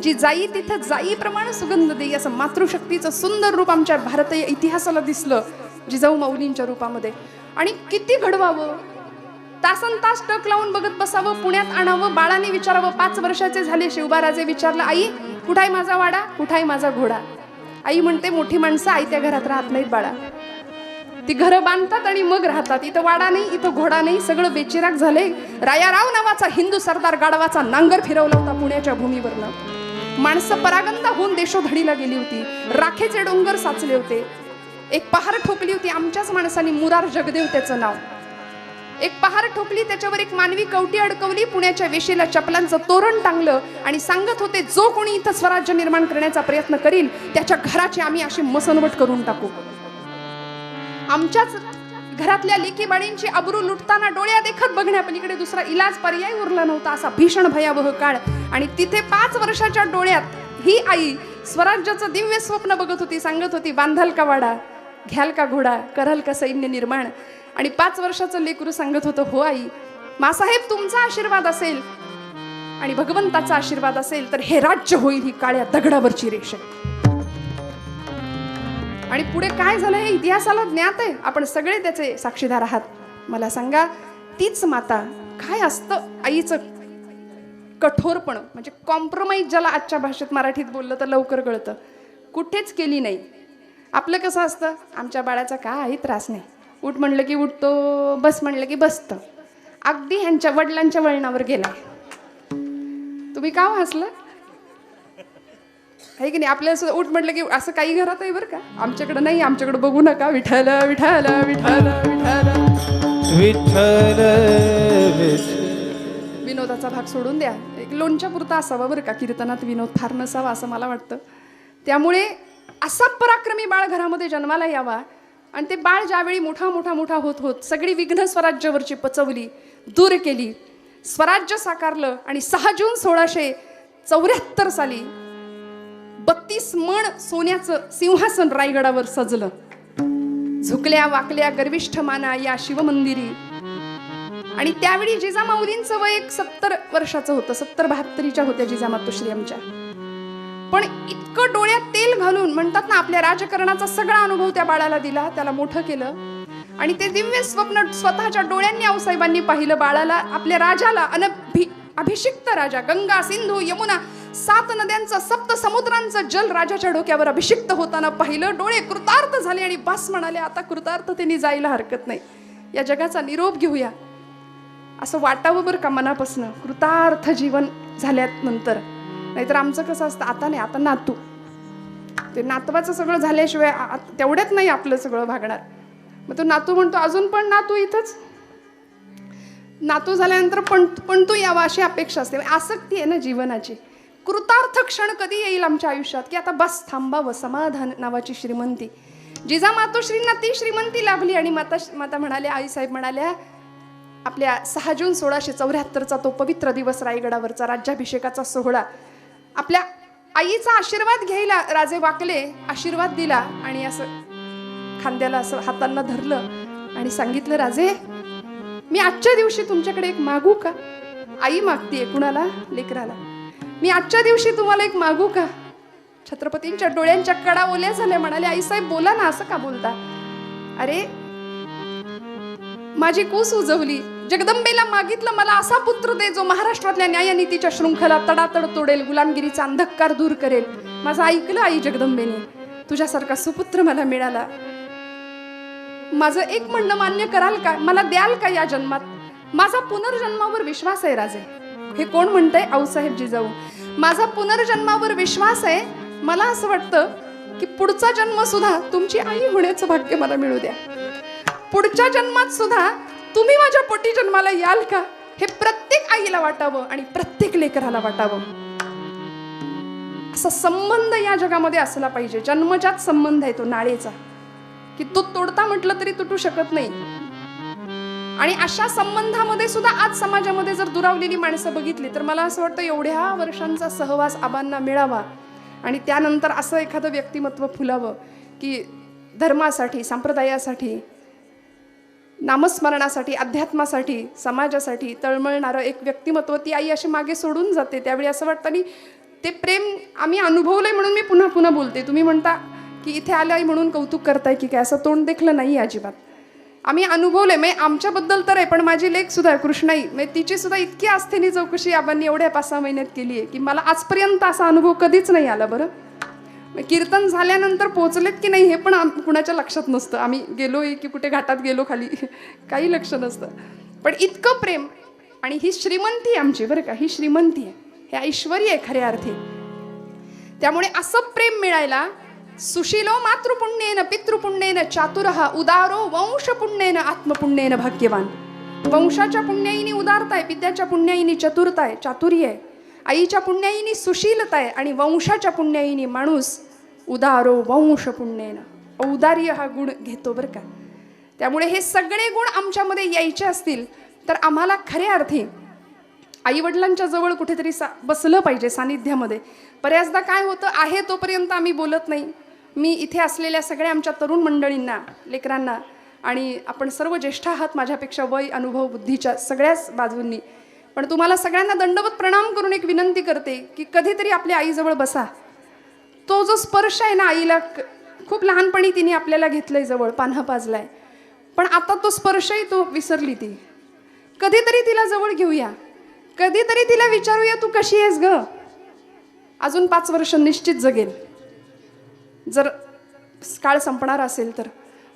Speaker 1: जी जाई तिथं जाईप्रमाणे सुगंध देई, असं मातृशक्तीचं सुंदर रूप आमच्या भारतीय इतिहासाला दिसलं जिजाऊ माऊलींच्या रूपामध्ये. आणि किती घडवावं, तासन तास टक लावून बघत बसावं, पुण्यात आणावं, बाळाने विचारावं. 5 वर्षाचे झाले, शिवबाराजे विचारलं, आई कुठाय माझा वाडा, कुठाय माझा घोडा. आई म्हणते मोठी माणसं आई त्या घरात राहत नाहीत बाळा, ती घरं बांधतात आणि मग राहतात. इथं वाडा नाही, इथं घोडा नाही, सगळं बेचिराग झाले. रायाराव नावाचा हिंदू सरदार गाढवाचा नांगर फिरवला होता पुण्याच्या भूमीवरनं. माणसं परागंदा होऊन देशोधडीला गेली होती, राखेचे डोंगर साचले होते. एक पहार ठोकली होती आमच्याच माणसांनी, मुरार जगदेव त्याचं नाव. एक पहार ठोकली, त्याच्यावर एक मानवी कवटी अडकवली, पुण्याच्या वेशीला चपलांचं तोरण टांगलं आणि सांगत होते जो कोणी इथं स्वराज्य निर्माण करण्याचा प्रयत्न करील त्याच्या घराची आम्ही अशी मसनवट करून टाकू. आमच्याच घरातल्या लेकी बाळींची अब्रू लुटताना डोळ्या देखत बघण्यापलीकडे दुसरा इलाज पर्याय उरला नव्हता, असा भीषण भयावह काळ. आणि तिथे 5 वर्षाच्या डोळ्यात ही आई स्वराज्याचं दिव्य स्वप्न बघत होती. सांगत होती, बांधाल का वाडा, घ्याल का घोडा, कराल का सैन्य निर्माण. आणि 5 वर्षाचं लेकरू सांगत होतं, हो आई, मासाहेब तुमचा आशीर्वाद असेल आणि भगवंताचा आशीर्वाद असेल तर हे राज्य होईल ही काळ्या दगडावरची रेषा. आणि पुढे काय झालं हे इतिहासाला ज्ञात आहे, आपण सगळे त्याचे साक्षीदार आहात. मला सांगा, तीच माता, काय असतं आईचं कठोरपण, म्हणजे कॉम्प्रोमाइज ज्याला आजच्या भाषेत मराठीत बोललं तर लवकर कळतं, कुठेच केली नाही. आपलं कसं असतं, आमच्या बाळाचा काही त्रास नाही, उठ म्हणलं की उठतो, बस म्हणलं की बसतं. अगदी ह्यांच्या वडिलांच्या वळणावर गेला. तुम्ही का हसलं आहे की नाही? आपल्याला उठ म्हटलं की असं काही घरात आहे बरं का, आमच्याकडे नाही. आमच्याकडे बघू नका. विठ्ठल विठ्ठल विठ्ठल विठ्ठल
Speaker 3: विठ्ठल.
Speaker 1: विनोदाचा भाग सोडून द्या, एक लोणच्या पुरता असावा बरं का, कीर्तनात विनोद फार नसावा असं मला वाटतं. त्यामुळे असा पराक्रमी बाळ घरामध्ये जन्माला यावा. आणि ते बाळ ज्यावेळी मोठा मोठा मोठा होत होत सगळी विघ्न स्वराज्यावरची पचवली, दूर केली, स्वराज्य साकारलं. आणि 6 जून 1674 साली 32 मण सोन्याचं सिंहासन रायगडावर सजलं. झुकल्या वाकल्या गर्विष्ठ माना या शिवमंदिरी. आणि त्यावेळी जिजामाऊलींचं वय 70 वर्षाचं होतं, 70-72च्या होत्या जिजामातोश्री आमच्या. पण इतकं डोळ्यात तेल घालून म्हणतात ना, आपल्या राजकारणाचा सगळा अनुभव त्या बाळाला दिला, त्याला मोठं केलं. आणि ते दिव्य स्वप्न स्वतःच्या डोळ्यांनी आऊसाहेबांनी पाहिलं. बाळाला, आपल्या राजाला, अभिषिक्त राजा, गंगा, सिंधू, यमुना, 7 नद्यांचं, 7 समुद्रांचं जल राजाच्या डोक्यावर अभिषिक्त होताना पाहिलं. डोळे कृतार्थ झाले आणि बस म्हणाले, आता कृतार्थतेने जायला हरकत नाही, या जगाचा निरोप घेऊया. असं वाटावं बरं का मनापासनं, कृतार्थ जीवन झाल्यानंतर. नाहीतर आमचं कसं असतं, आता नाही, आता नातू, ते नातवाचं सगळं झाल्याशिवाय तेवढ्यात नाही आपलं सगळं भागणार. मग तो नातू म्हणतो, अजून पण नातू इथंच, नातू झाल्यानंतर पण तू यावा अशी अपेक्षा असते. आसक्ती आहे ना जीवनाची. कृतार्थ क्षण कधी येईल आमच्या आयुष्यात की आता बस थांबावं, समाधान नावाची श्रीमंती. जिजा मातोश्रींना ती श्रीमंती लाभली आणि माता म्हणाल्या, आईसाहेब म्हणाल्या, आपल्या 6 जून 1674चा तो पवित्र दिवस, रायगडावरचा राज्याभिषेकाचा सोहळा, आपल्या आईचा आशीर्वाद घ्यायला राजे वाकले, आशीर्वाद दिला आणि असं खांद्याला असं हातांना धरलं आणि सांगितलं, राजे मी आजच्या दिवशी तुमच्याकडे एक मागू का? आई मागतीये कुणाला? लेकराला. मी आजच्या दिवशी तुम्हाला एक मागू का? छत्रपतींच्या डोळ्यांच्या कडा ओल्या झाल्या. म्हणाले, आईसाहेब बोला ना, असं का बोलता? अरे माझी कूस उजवली, जगदंबेला मागितलं, मला असा पुत्र दे जो महाराष्ट्रातल्या न्यायनीतीच्या शृंखला तडातड तोडेल, गुलामगिरीचा अंधकार दूर करेल. माझं ऐकलं आई जगदंबेने, तुझ्यासारखा सुपुत्र मला मिळाला. माझं एक म्हणणं मान्य कराल का? मला द्याल का या जन्मात? माझा पुनर्जन्मावर विश्वास आहे राजे. हे कोण म्हणतंय? आऊसाहेब जिजाऊ. माझा पुनर्जन्मावर विश्वास आहे. मला असं वाटतं की पुढचा जन्म सुद्धा तुमची आई होण्याचं भाग्य मला मिळू द्या. पुढच्या जन्मात सुद्धा तुम्ही माझ्या पोटी जन्माला याल का? हे प्रत्येक आईला वाटावं आणि प्रत्येक लेकराला वाटावं. असा संबंध या जगामध्ये असला पाहिजे. जन्मजात संबंध आहे तो नाळेचा, की तो तोडता म्हटलं तरी तुटू शकत नाही. आणि अशा संबंधामध्ये सुद्धा आज समाजामध्ये जर दुरावलेली माणसं बघितली तर मला असं वाटतं एवढ्या वर्षांचा सहवास आबांना मिळावा आणि त्यानंतर असं एखादं व्यक्तिमत्व फुलावं की धर्मासाठी, संप्रदायासाठी, नामस्मरणासाठी, अध्यात्मासाठी, समाजासाठी तळमळणारं एक व्यक्तिमत्व ती आई अशी मागे सोडून जाते. त्यावेळी असं वाटतं आणि ते प्रेम आम्ही अनुभवलंय म्हणून मी पुन्हा पुन्हा बोलते. तुम्ही म्हणता की इथे आलं म्हणून कौतुक करताय की काय, असं तोंड देखलं नाही अजिबात. आम्ही अनुभवले, म्हणजे आमच्याबद्दल तर आहे, पण माझी लेक सुद्धा कृष्णाई, म्हणजे तिची सुद्धा इतकी आस्थेने चौकशी आबांनी एवढ्या 5-6 महिन्यात केली आहे की मला आजपर्यंत असा अनुभव कधीच नाही आला. बरं, कीर्तन झाल्यानंतर पोहोचलेत की नाही हे पण कुणाच्या लक्षात नसतं. आम्ही गेलोय की कुठे घाटात गेलो खाली, काही लक्ष नसतं. पण इतकं प्रेम आणि ही श्रीमंती आहे आमची, बरं का, ही श्रीमंती आहे, हे ऐश्वर्य आहे खऱ्या अर्थी. त्यामुळे असं प्रेम मिळायला, सुशीलो मातृपुण्येन पितृपुण्येन चातुरः उदारो वंशपुण्येन आत्मपुण्येन भाग्यवान. वंशाच्या पुण्याईनी उदारता आहे, पित्याच्या पुण्याईनी चतुरता आहे, चातुर्य आहे, आईच्या पुण्याईनी सुशीलता आहे आणि वंशाच्या पुण्याईनी माणूस उदारो वंशपुण्येन, औदार्य हा गुण घेतो, बरं का. त्यामुळे हे सगळे गुण आमच्यामध्ये यायचे असतील तर आम्हाला खऱ्या अर्थी आईवडिलांच्या जवळ कुठेतरी बसलं पाहिजे, सानिध्यामध्ये. बऱ्याचदा काय होतं, आहे तोपर्यंत आम्ही बोलत नाही. मी इथे असलेल्या सगळ्या आमच्या तरुण मंडळींना, लेकरांना, आणि आपण सर्व ज्येष्ठ आहात माझ्यापेक्षा वय, अनुभव, बुद्धीच्या सगळ्याच बाजूंनी, पण तुम्हाला सगळ्यांना दंडवत प्रणाम करून एक विनंती करते की कधीतरी आपल्या आईजवळ बसा. तो जो स्पर्श आहे ना आईला, खूप लहानपणी तिने आपल्याला घेतलंय जवळ, पान्हा पाजलाय, पण आता तो स्पर्शही तो विसरली ती. कधीतरी तिला जवळ घेऊया, कधीतरी तिला विचारूया, तू कशी आहेस ग? अजून 5 वर्ष निश्चित जगेल जर काळ संपणार असेल तर.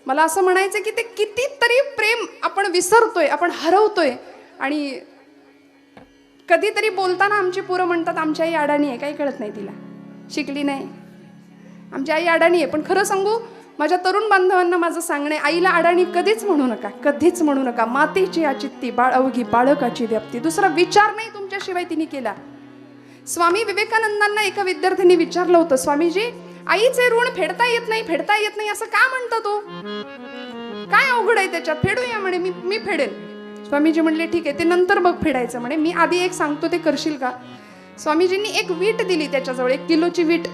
Speaker 1: मला असं म्हणायचं की ते कितीतरी प्रेम आपण विसरतोय, आपण हरवतोय. आणि कधीतरी बोलताना आमची पोरं म्हणतात आमची आई अडाणी आहे, काही कळत नाही तिला, शिकली नाही, आमची आई अडाणी आहे. पण खरं सांगू, माझ्या तरुण बांधवांना माझं सांगणे, आईला अडाणी कधीच म्हणू नका, कधीच म्हणू नका. मातेची आचित्ती बाळ अवघी बाळकाची व्याप्ती, दुसरा विचार नाही तुमच्याशिवाय तिने केला. स्वामी विवेकानंदांना एका विद्यार्थ्यांनी विचारलं होतं, स्वामीजी आईचे ऋण फेडता येत नाही, फेडता येत नाही असं का म्हणतो तो, काय अवघड आहे त्याच्यात, फेडूया म्हणे, मी फेडेल. स्वामीजी म्हणले ठीक आहे, ते नंतर बघ फेडायचं म्हणे, मी आधी एक सांगतो ते करशील का. स्वामीजींनी एक वीट दिली त्याच्याजवळ, 1 किलोची वीट.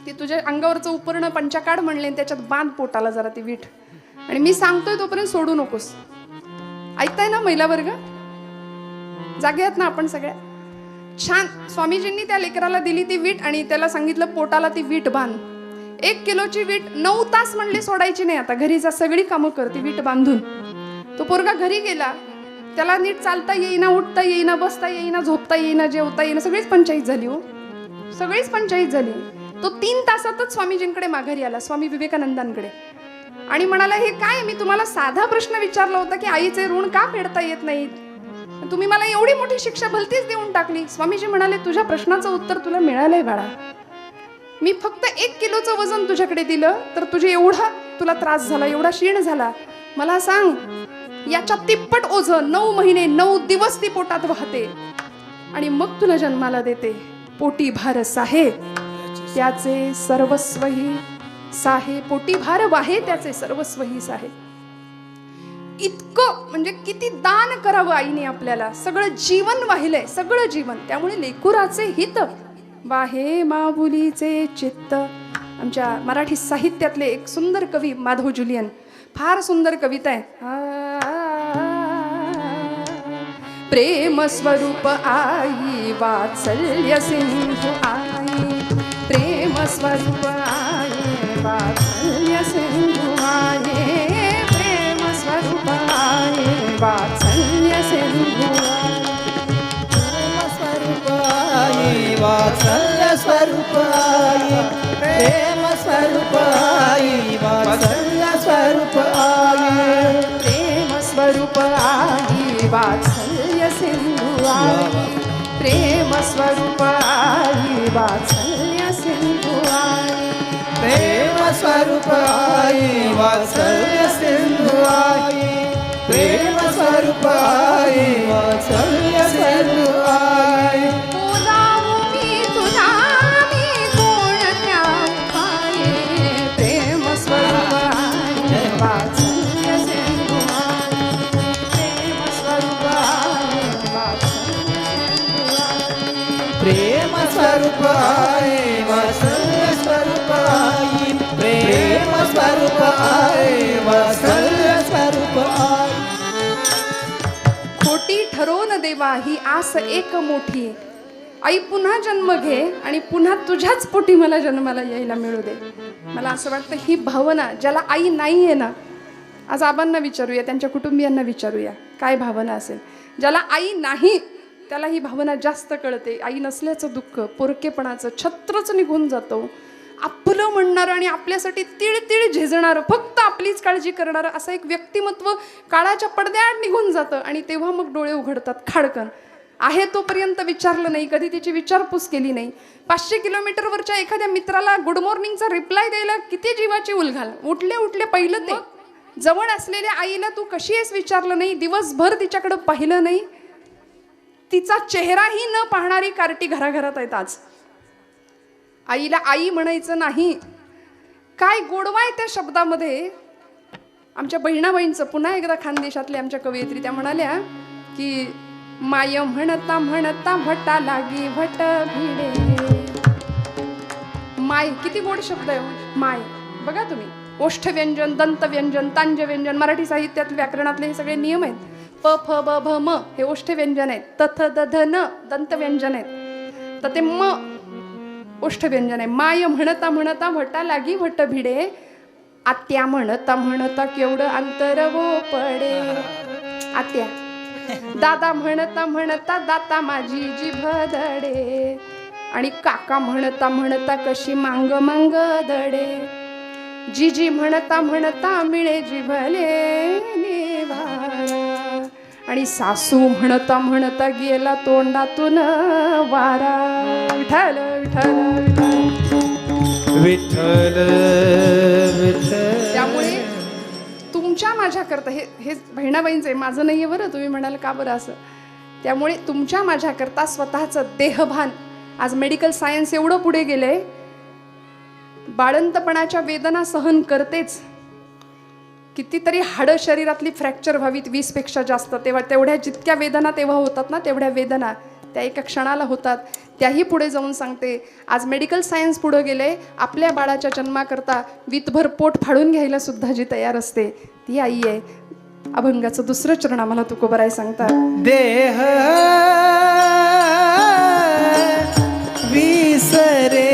Speaker 1: ती तुझ्या अंगावरचं उपरणं पंचाकाड म्हणले, त्याच्यात बांध पोटाला जरा ती वीट, आणि मी सांगतोय तोपर्यंत सोडू नकोस. ऐकताय ना महिला वर्ग, जागे आहात ना आपण सगळ्या. छान. स्वामीजींनी त्या लेकराला दिली ती वीट आणि त्याला सांगितलं पोटाला ती वीट बांध. 1 किलोची वीट 9 तास म्हणले सोडायची नाही. आता घरी जा, सगळी कामं करते वीट बांधून. तो पोरगा घरी गेला, त्याला नीट चालता येईना, उठता येईना, बसता येईना, झोपता येईना, जेवता येईना, सगळीच पंचायत झाली हो, सगळीच पंचायत झाली. तो 3 तासातच स्वामीजींकडे माघारी आला, स्वामी विवेकानंदांकडे, आणि म्हणाला, हे काय, मी तुम्हाला साधा प्रश्न विचारला होता की आईचे ऋण का फेडता येत नाहीत, तुम्ही मला एवढी मोठी शिक्षा भलतीच देऊन टाकली. स्वामीजी म्हणाले, तुझ्या प्रश्नाचं उत्तर तुला मिळालंय बाळा. मी फक्त 1 किलोचं वजन तुझ्याकडे दिलं तर तुझे एवढा तुला त्रास झाला, एवढा क्षीण झाला. मला सांग, याच्या तिप्पट ओझं 9 महिने 9 दिवस ती पोटात वाहते आणि मग तुला जन्माला देते. पोटी भार साहे त्याचे सर्वस्वही साहे, पोटी भार वाहे त्याचे सर्वस्वही साहे. इतकं म्हणजे किती दान करावं आईने आपल्याला, सगळं जीवन वाहिलंय, सगळं जीवन. त्यामुळे लेकुराचे हित वाहे माऊलीचे चित्त. आमच्या मराठी साहित्यातले एक सुंदर कवी माधव जुलियन, फार सुंदर कविता आहे. प्रेम स्वरूप आई वात्सल्य सिंधू आई, प्रेम स्वरूप आई वात्सल्य सिंधू आई, प्रेम स्वरूप आई वात्सल्य सिंधू आई,
Speaker 2: वात्सल्य स्वरूप आई, प्रेम स्वरूप आई, वात्सल्य स्वरूप आई,
Speaker 1: प्रेम स्वरूप आई वात्सल्य सिंधू आई, प्रेम स्वरूप आई वात्सल्य सिंधू आई,
Speaker 2: प्रेम स्वरूप आई, वात्सल्य सिंधू आई, प्रेम स्वरूप आई, वात्सल्य सिंधू आई.
Speaker 1: बोलावू मी तुला मी कोणत्या पाये, प्रेम स्वरूप आई वात्सल्य सिंधू आई, प्रेम स्वरूप आई वात्सल्य सिंधू आई,
Speaker 2: प्रेम स्वरूप आई, वात्सल्य स्वरूप आई, प्रेम स्वरूप आई, वात्सल्य स्वरूप आई.
Speaker 1: खोटी ठरवून देवा ही आस एक मोठी, आई पुन्हा जन्म घे आणि पुन्हा तुझ्याच पोटी मला जन्माला यायला मिळू दे. मला असं वाटतं ही भावना, ज्याला आई नाही आहे ना, आज आबांना विचारूया, त्यांच्या कुटुंबियांना विचारूया काय भावना असेल. ज्याला आई नाही त्याला ही भावना जास्त कळते. आई नसल्याचं दुःख, पोरकेपणाचं छत्रच निघून जातो. आपलं म्हणणारं आणि आपल्यासाठी तिळ तिळ झिजणारं, फक्त आपलीच काळजी करणारं असं एक व्यक्तिमत्व काळाच्या पडद्याआड निघून जातं आणि तेव्हा मग डोळे उघडतात खाडकन. आहे तोपर्यंत विचारलं नाही, कधी तिची विचारपूस केली नाही. 500 किलोमीटरवरच्या एखाद्या मित्राला गुड मॉर्निंगचा रिप्लाय द्यायला किती जीवाची उलघाल. उठले उठले पहिलं ते. जवळ असलेल्या आईला तू कशी आहेस विचारलं नाही, दिवसभर तिच्याकडं पाहिलं नाही. तिचा चेहराही न पाहणारी कार्टी घराघरात आहेत आज. आईला आई म्हणायचं नाही. काय गोडवा आहे त्या शब्दामध्ये. आमच्या बहिणाबाईंचं पुन्हा एकदा खानदेशातल्या आमच्या कवयित्री त्या म्हणाल्या की माय म्हणता म्हणता भटा लागी भट भिडे. माय किती गोड शब्द आहे माय. बघा तुम्ही, ओष्ठ व्यंजन, दंत व्यंजन, तांज व्यंजन, मराठी साहित्यात व्याकरणातले हे सगळे नियम आहेत. प फ ब भ म हे ओष्ठ व्यंजन आहेत. त थ द ध न दंत व्यंजन आहेत. तर ते म ओष्ठ व्यंजन आहे. माय म्हणता म्हणता भटा लागी भट भिडे. आत्या म्हणता म्हणता केवढं अंतर वो पडे. आत्या. दादा म्हणता म्हणता दाता माझी जीभ धडे. आणि काका म्हणता म्हणता कशी मांग मांग दडे. जीजी म्हणता म्हणता मिळे जिभले निवारा. आणि सासू म्हणता म्हणता गेला तोंडातून वारा. विठ्ठल विठ्ठल
Speaker 2: विठ्ठल विठ्ठल.
Speaker 1: त्यामुळे तुमच्या माझ्याकरता हे बहिणाबाईंचं आहे, माझं नाही आहे बरं. तुम्ही म्हणाल का बरं असं. त्यामुळे तुमच्या माझ्याकरता स्वतःचं देहभान. आज मेडिकल सायन्स एवढं पुढे गेलंय, बाळंतपणाच्या वेदना सहन करतेच. कितीतरी हाडं शरीरातली फ्रॅक्चर व्हावीत 20 पेक्षा जास्त, तेवढ्या जितक्या वेदना तेव्हा होतात ना, तेवढ्या वेदना त्या एका क्षणाला होतात. त्याही पुढे जाऊन सांगते, आज मेडिकल सायन्स पुढे गेले. आपल्या बाळाच्या जन्माकरता वीतभर पोट फाडून घ्यायला सुद्धा जी तयार असते ती आई आहे. अभंगाचं दुसरं चरण आम्हाला तुकोबराय सांगतात.
Speaker 2: देह विसरे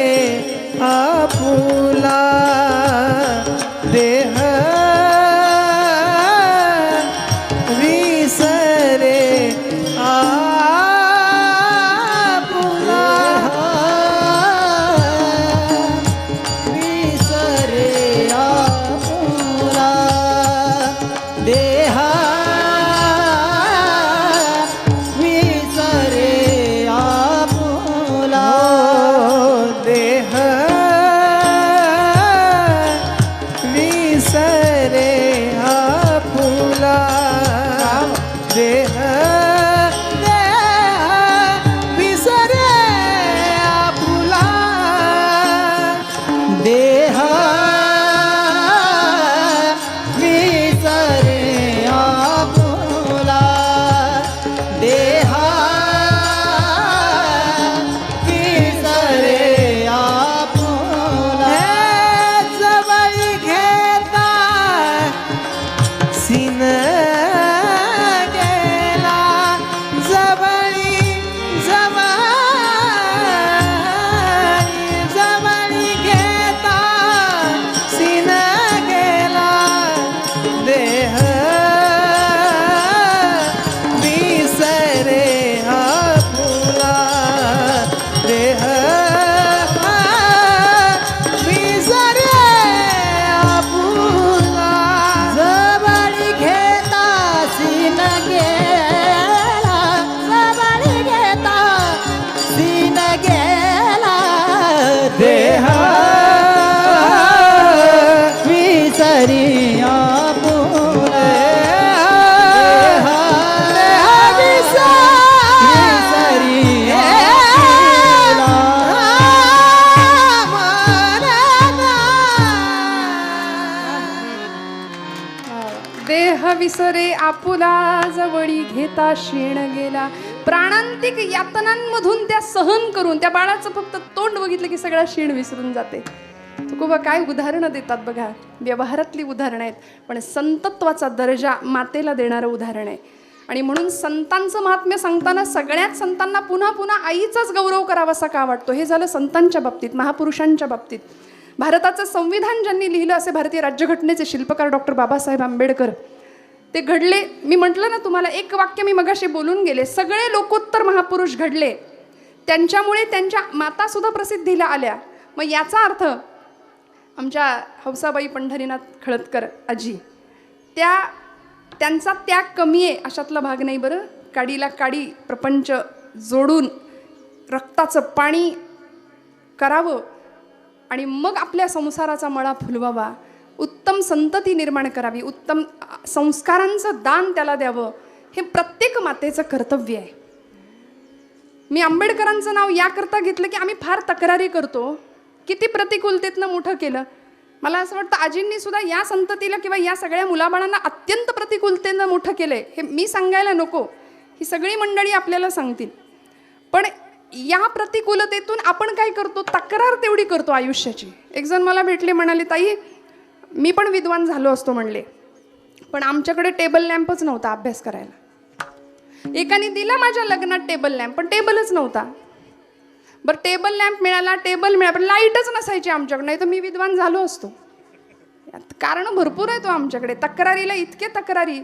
Speaker 3: आपुला देह विसरे आपुला
Speaker 2: विसरे आपुला देहा विसरे आपुला
Speaker 3: देह विसरे आपुला देह विसरे आपुला
Speaker 2: देहा विसरे आपुला देहा विसरे आपुला
Speaker 3: जवळ घेता सीन गेला जवळी जवळी घेता सीन गेला देह विसरे आपुला देह विसरे आपुला
Speaker 2: जवळी घेता सीन गेला जवळी घेता सीन गेला देहा विसरी आपुला विसरी आपुला
Speaker 1: देह विसरे आपुला जवळी घेता शेण गेला. प्राणांतिक यातनांमधून त्या सहन करून त्या बाळाचं फक्त तोंड बघितलं की सगळा शीण विसरून जाते. तुकोबा काय उदाहरणं देतात बघा. व्यवहारातली उदाहरणं आहेत पण संतत्वाचा दर्जा मातेला देणारं उदाहरण आहे. आणि म्हणून संतांचं महात्म्य सांगताना सगळ्याच संतांना पुन्हा पुन्हा आईचाच गौरव करावासा का वाटतो. हे झालं संतांच्या बाबतीत, महापुरुषांच्या बाबतीत. भारताचं संविधान ज्यांनी लिहिलं असे भारतीय राज्यघटनेचे शिल्पकार डॉक्टर बाबासाहेब आंबेडकर. ते घडले, मी म्हटलं ना तुम्हाला, एक वाक्य मी मगाशी बोलून गेले, सगळे लोकोत्तर महापुरुष घडले त्यांच्यामुळे त्यांच्या मातासुद्धा प्रसिद्धीला आल्या. मग याचा अर्थ आमच्या हौसाबाई पंढरीनाथ खळदकर आजी, त्यांचा त्याग कमी आहे अशातला भाग नाही बरं. काडीला काडी प्रपंच जोडून रक्ताचं पाणी करावं आणि मग आपल्या संसाराचा मळा फुलवावा, उत्तम संतती निर्माण करावी, उत्तम संस्कारांचं दान त्याला द्यावं, हे प्रत्येक मातेचं कर्तव्य आहे. मी आंबेडकरांचं नाव याकरता घेतलं की आम्ही फार तक्रारी करतो, किती प्रतिकूलतेतनं मोठं केलं. मला असं वाटतं आजींनी सुद्धा या संततीला किंवा या सगळ्या मुलाबाळांना अत्यंत प्रतिकूलतेनं मोठं केलं आहे. हे मी सांगायला नको, ही सगळी मंडळी आपल्याला सांगतील. पण या प्रतिकूलतेतून आपण काय करतो, तक्रार तेवढी करतो आयुष्याची. एक जण मला भेटले, म्हणाले ताई मी पण विद्वान झालो असतो म्हणले, पण आमच्याकडे टेबल लॅम्पच नव्हता अभ्यास करायला. एकाने दिला माझ्या लग्नात टेबल लॅम्प, पण टेबलच नव्हता. बरं टेबल लॅम्प मिळाला, टेबल मिळाला, पण लाईटच नसायची आमच्याकडे, नाही तर मी विद्वान झालो असतो. कारण भरपूर आहे तो आमच्याकडे. तक्रारीला इतके तक्रारी.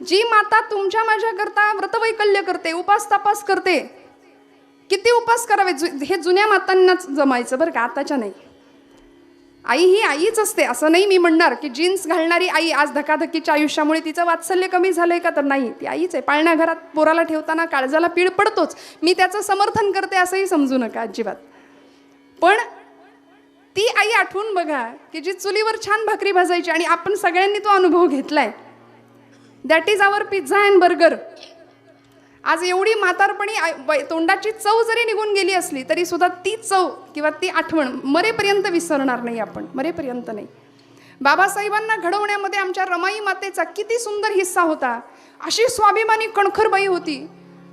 Speaker 1: जी माता तुमच्या माझ्याकरता व्रतवैकल्य करते, उपास तपास करते, किती उपास करावे, हे जुन्या मातांनाच जमायचं बरं का, आताच्या नाही. आई ही आईच असते असं नाही मी म्हणणार की जीन्स घालणारी आई आज धकाधकीच्या आयुष्यामुळे तिचं वात्सल्य कमी झालंय का, तर नाही, ती आईच आहे. पाळण्या घरात पोराला ठेवताना काळजाला पीळ पडतोच. मी त्याचं समर्थन करते असंही समजू नका अजिबात. पण ती आई आठवून बघा की जी चुलीवर छान भाकरी भाजायची, आणि आपण सगळ्यांनी तो अनुभव घेतलाय. That is our pizza and burger. आज एवढी म्हातारपणी तोंडाची चव जरी निघून गेली असली तरी सुद्धा ती चव किंवा ती आठवण मरेपर्यंत विसरणार नाही आपण, मरेपर्यंत नाही. बाबासाहेबांना घडवण्यामध्ये आमच्या रमाई मातेचा किती सुंदर हिस्सा होता. अशी स्वाभिमानी कणखर बाई होती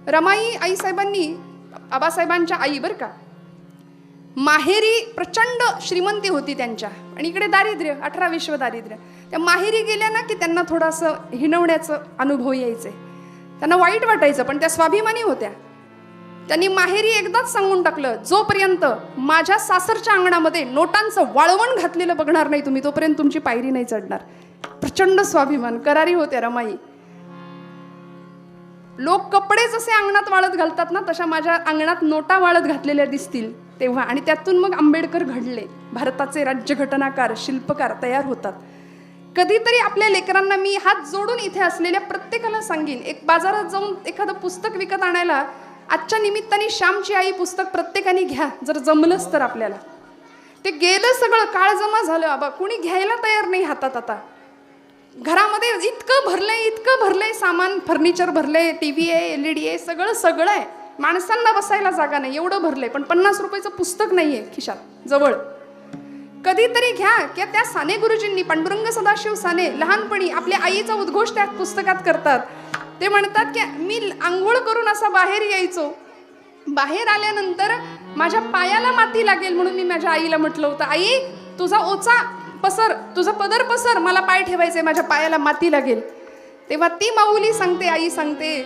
Speaker 1: रमाई. आईसाहेबांनी, बाबासाहेबांच्या आई बरं का, माहेरी प्रचंड श्रीमंती होती त्यांच्या, आणि इकडे दारिद्र्य, 18-20 दारिद्र्य. त्या माहेरी गेल्या ना की त्यांना थोडंसं हिणवण्याचं अनुभव यायचे, त्यांना वाईट वाटायचं, पण त्या स्वाभिमानी होत्या. त्यांनी माहेरी एकदाच सांगून टाकलं, जोपर्यंत माझ्या सासरच्या अंगणामध्ये नोटांचं वाळवण घातलेलं बघणार नाही तुम्ही, तोपर्यंत तुमची पायरी नाही चढणार. प्रचंड स्वाभिमान, करारी होत्या रमाई. लोक कपडे जसे अंगणात वाळत घालतात ना, तशा माझ्या अंगणात नोटा वाळत घातलेल्या दिसतील तेव्हा. आणि त्यातून मग आंबेडकर घडले, भारताचे राज्यघटनाकार, शिल्पकार तयार होतात. कधीतरी आपल्या लेकरांना मी हात जोडून इथे असलेल्या प्रत्येकाला सांगेन, एक बाजारात जाऊन एखादं पुस्तक विकत आणायला आजच्या निमित्ताने श्यामची आई पुस्तक प्रत्येकाने घ्या, जर जमलंच तर आपल्याला. ते गेलं सगळं, काळ जमा झालं आबा, कुणी घ्यायला तयार नाही हातात. आता घरामध्ये इतकं भरलंय सामान, फर्निचर भरलंय, टीव्ही आहे, LED आहे, सगळं आहे. माणसांना बसायला जागा नाही, एवढं भरलंय. पण 50 रुपयाचं पुस्तक नाहीये खिशात जवळ. कधीतरी घ्या. की त्या साने गुरुजींनी, पांडुरंग सदाशिव साने, लहानपणी आपल्या आईचा उद्घोष त्या पुस्तकात करतात. ते म्हणतात की मी आंघोळ करून असा बाहेर यायचो, बाहेर आल्यानंतर माझ्या पायाला माती लागेल म्हणून मी माझ्या आईला म्हटलं होतं, आई तुझा ओचा पसर, तुझा पदर पसर, मला पाय ठेवायचे, माझ्या पायाला माती लागेल. तेव्हा ती माऊली सांगते, आई सांगते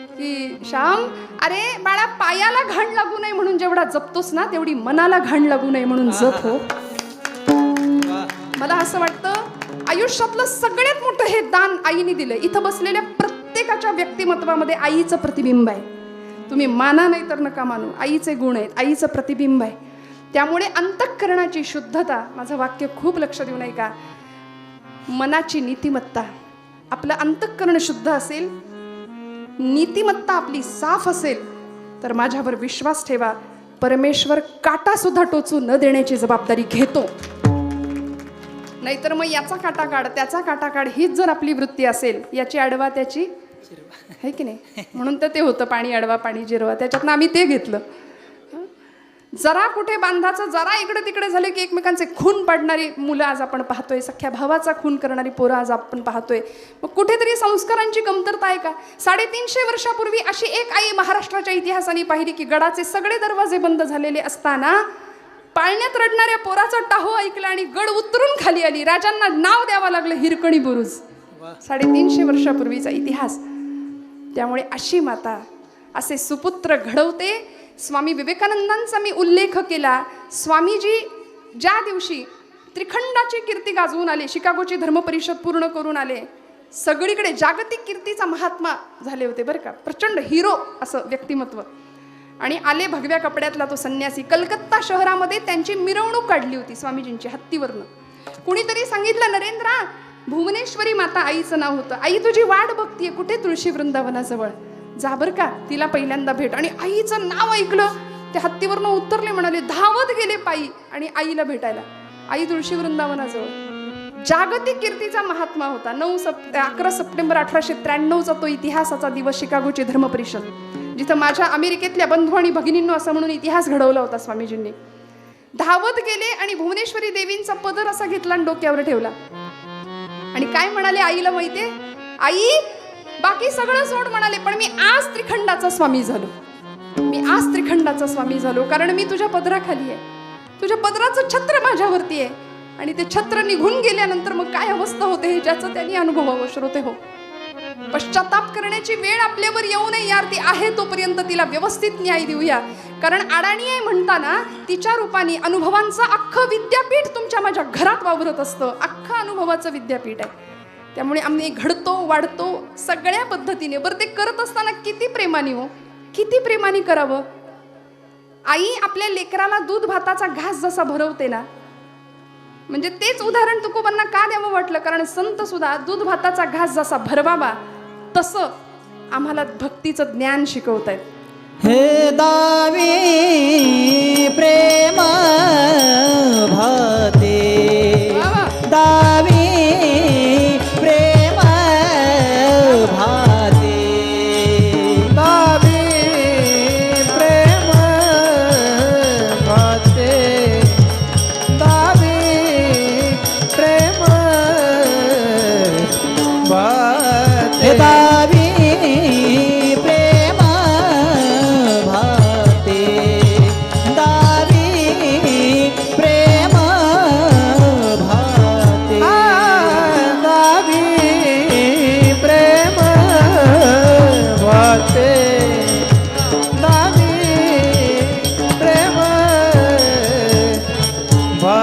Speaker 1: की श्याम, अरे बाळा, पायाला घाण लागू नये म्हणून जेवढा जपतोस ना, तेवढी मनाला घाण लागू नये म्हणून जप हो. मला असं वाटतं आयुष्यातलं सगळ्यात मोठं हे दान आईने दिलं. इथं बसलेल्या प्रत्येकाच्या व्यक्तिमत्वामध्ये आईचं प्रतिबिंब आहे. तुम्ही माना नाही तर नका मानू, आईचे गुण आहेत, आईचं प्रतिबिंब आहे. त्यामुळे अंतःकरणाची शुद्धता, माझं वाक्य खूप लक्ष देऊ नये का, मनाची नीतिमत्ता, आपलं अंतःकरण शुद्ध असेल, नीतिमत्ता आपली साफ असेल, तर माझ्यावर विश्वास ठेवा, परमेश्वर काटा सुद्धा टोचू न देण्याची जबाबदारी घेतो. नाहीतर मग याचा काटा काढ, त्याचा काटा काढ, हीच जर आपली वृत्ती असेल, याची अडवा त्याची आहे की नाही. म्हणून तर ते होतं पाणी अडवा पाणी जिरवा, त्याच्यातनं आम्ही ते घेतलं. जरा कुठे बांधाचं, जरा इकडे तिकडे झाले की एकमेकांचे खून पाडणारी मुलं आज आपण पाहतोय, सख्या भावाचा खून करणारी पोरं आज आपण पाहतोय. मग कुठेतरी संस्कारांची कमतरता आहे का? 350 वर्षापूर्वी अशी एक आई महाराष्ट्राच्या इतिहासाने पाहिली की गडाचे सगळे दरवाजे बंद झालेले असताना पाळण्यात रडणाऱ्या पोराचा टाहो ऐकला आणि गड उतरून खाली आली. राजांना नाव द्यावं लागलं हिरकणी बुरुज. 350 वर्षापूर्वीचा इतिहास. त्यामुळे अशी माता, असे सुपुत्र घडवते. स्वामी विवेकानंदांचा मी उल्लेख केला. स्वामीजी ज्या दिवशी त्रिखंडाची कीर्ती गाजवून आले, शिकागोची धर्मपरिषद पूर्ण करून आले, सगळीकडे जागतिक कीर्तीचा महात्मा झाले होते बरं का, प्रचंड हिरो असं व्यक्तिमत्व. आणि आले भगव्या कपड्यातला तो संन्यासी. कलकत्ता शहरामध्ये त्यांची मिरवणूक काढली होती स्वामीजींची हत्तीवरनं. कुणीतरी सांगितलं, नरेंद्रा, भुवनेश्वरी माता आईचं नाव होतं, आई तुझी वाट बघतीये कुठे, तुळशी वृंदावनाजवळ, जा बर का, तिला पहिल्यांदा भेट. आणि आईचं नाव ऐकलं, ते हत्तीवरनं उतरले, म्हणाले, धावत गेले पायी आणि आईला भेटायला. आई तुळशी वृंदावनाजवळ. जागतिक कीर्तीचा महात्मा होता. 11 सप्टेंबर 1893चा तो इतिहासाचा दिवस, शिकागोची धर्मपरिषद, जिथं माझ्या अमेरिकेतल्या बंधू आणि भगिनींनो असं म्हणून इतिहास घडवला होता स्वामीजींनी. धावत गेले आणि भुवनेश्वरी देवींचा पदर असा घेतला आणि डोक्यावर ठेवला. आणि काय म्हणाले आईला माहितीये? आई, बाकी सगळं सोड म्हणाले, पण मी आज त्रिखंडाचा स्वामी झालो. मी आज त्रिखंडाचा स्वामी झालो कारण मी तुझ्या पदराखाली आहे. तुझ्या पदराचं छत्र माझ्यावरती आहे. आणि ते छत्र निघून गेल्यानंतर मग काय अवस्था होते हे ज्याचं त्यांनी अनुभवावं. श्रोते हो, पश्चाताप करण्याची वेळ आपल्यावर येऊ नये यार. ती आहे तोपर्यंत तिला व्यवस्थित न्याय देऊया. कारण अडाणी आहे म्हणताना तिच्या रूपाने अनुभवांचं अख्खं विद्यापीठ तुमच्या माझ्या घरात वावरत असतं. अख्खं अनुभवाचं विद्यापीठ आहे. त्यामुळे आम्ही घडतो, वाढतो सगळ्या पद्धतीने. बरं, ते करत असताना किती प्रेमाने हो, किती प्रेमाने करावं. आई आपल्या लेकराला दूध भाताचा घास जसा भरवते ना, म्हणजे तेच उदाहरण तुकोबांना का द्यावं वाटलं, कारण संत सुद्धा दूध भाताचा घास जसा भरवावा तसं आम्हाला भक्तीचं ज्ञान शिकवतायत.
Speaker 2: हे दावी प्रेम भाते, दावी प्रेम भाते,
Speaker 3: दावी प्रेम भाते, दावी प्रेम भाते,
Speaker 2: हे दावी प्रेम भाते,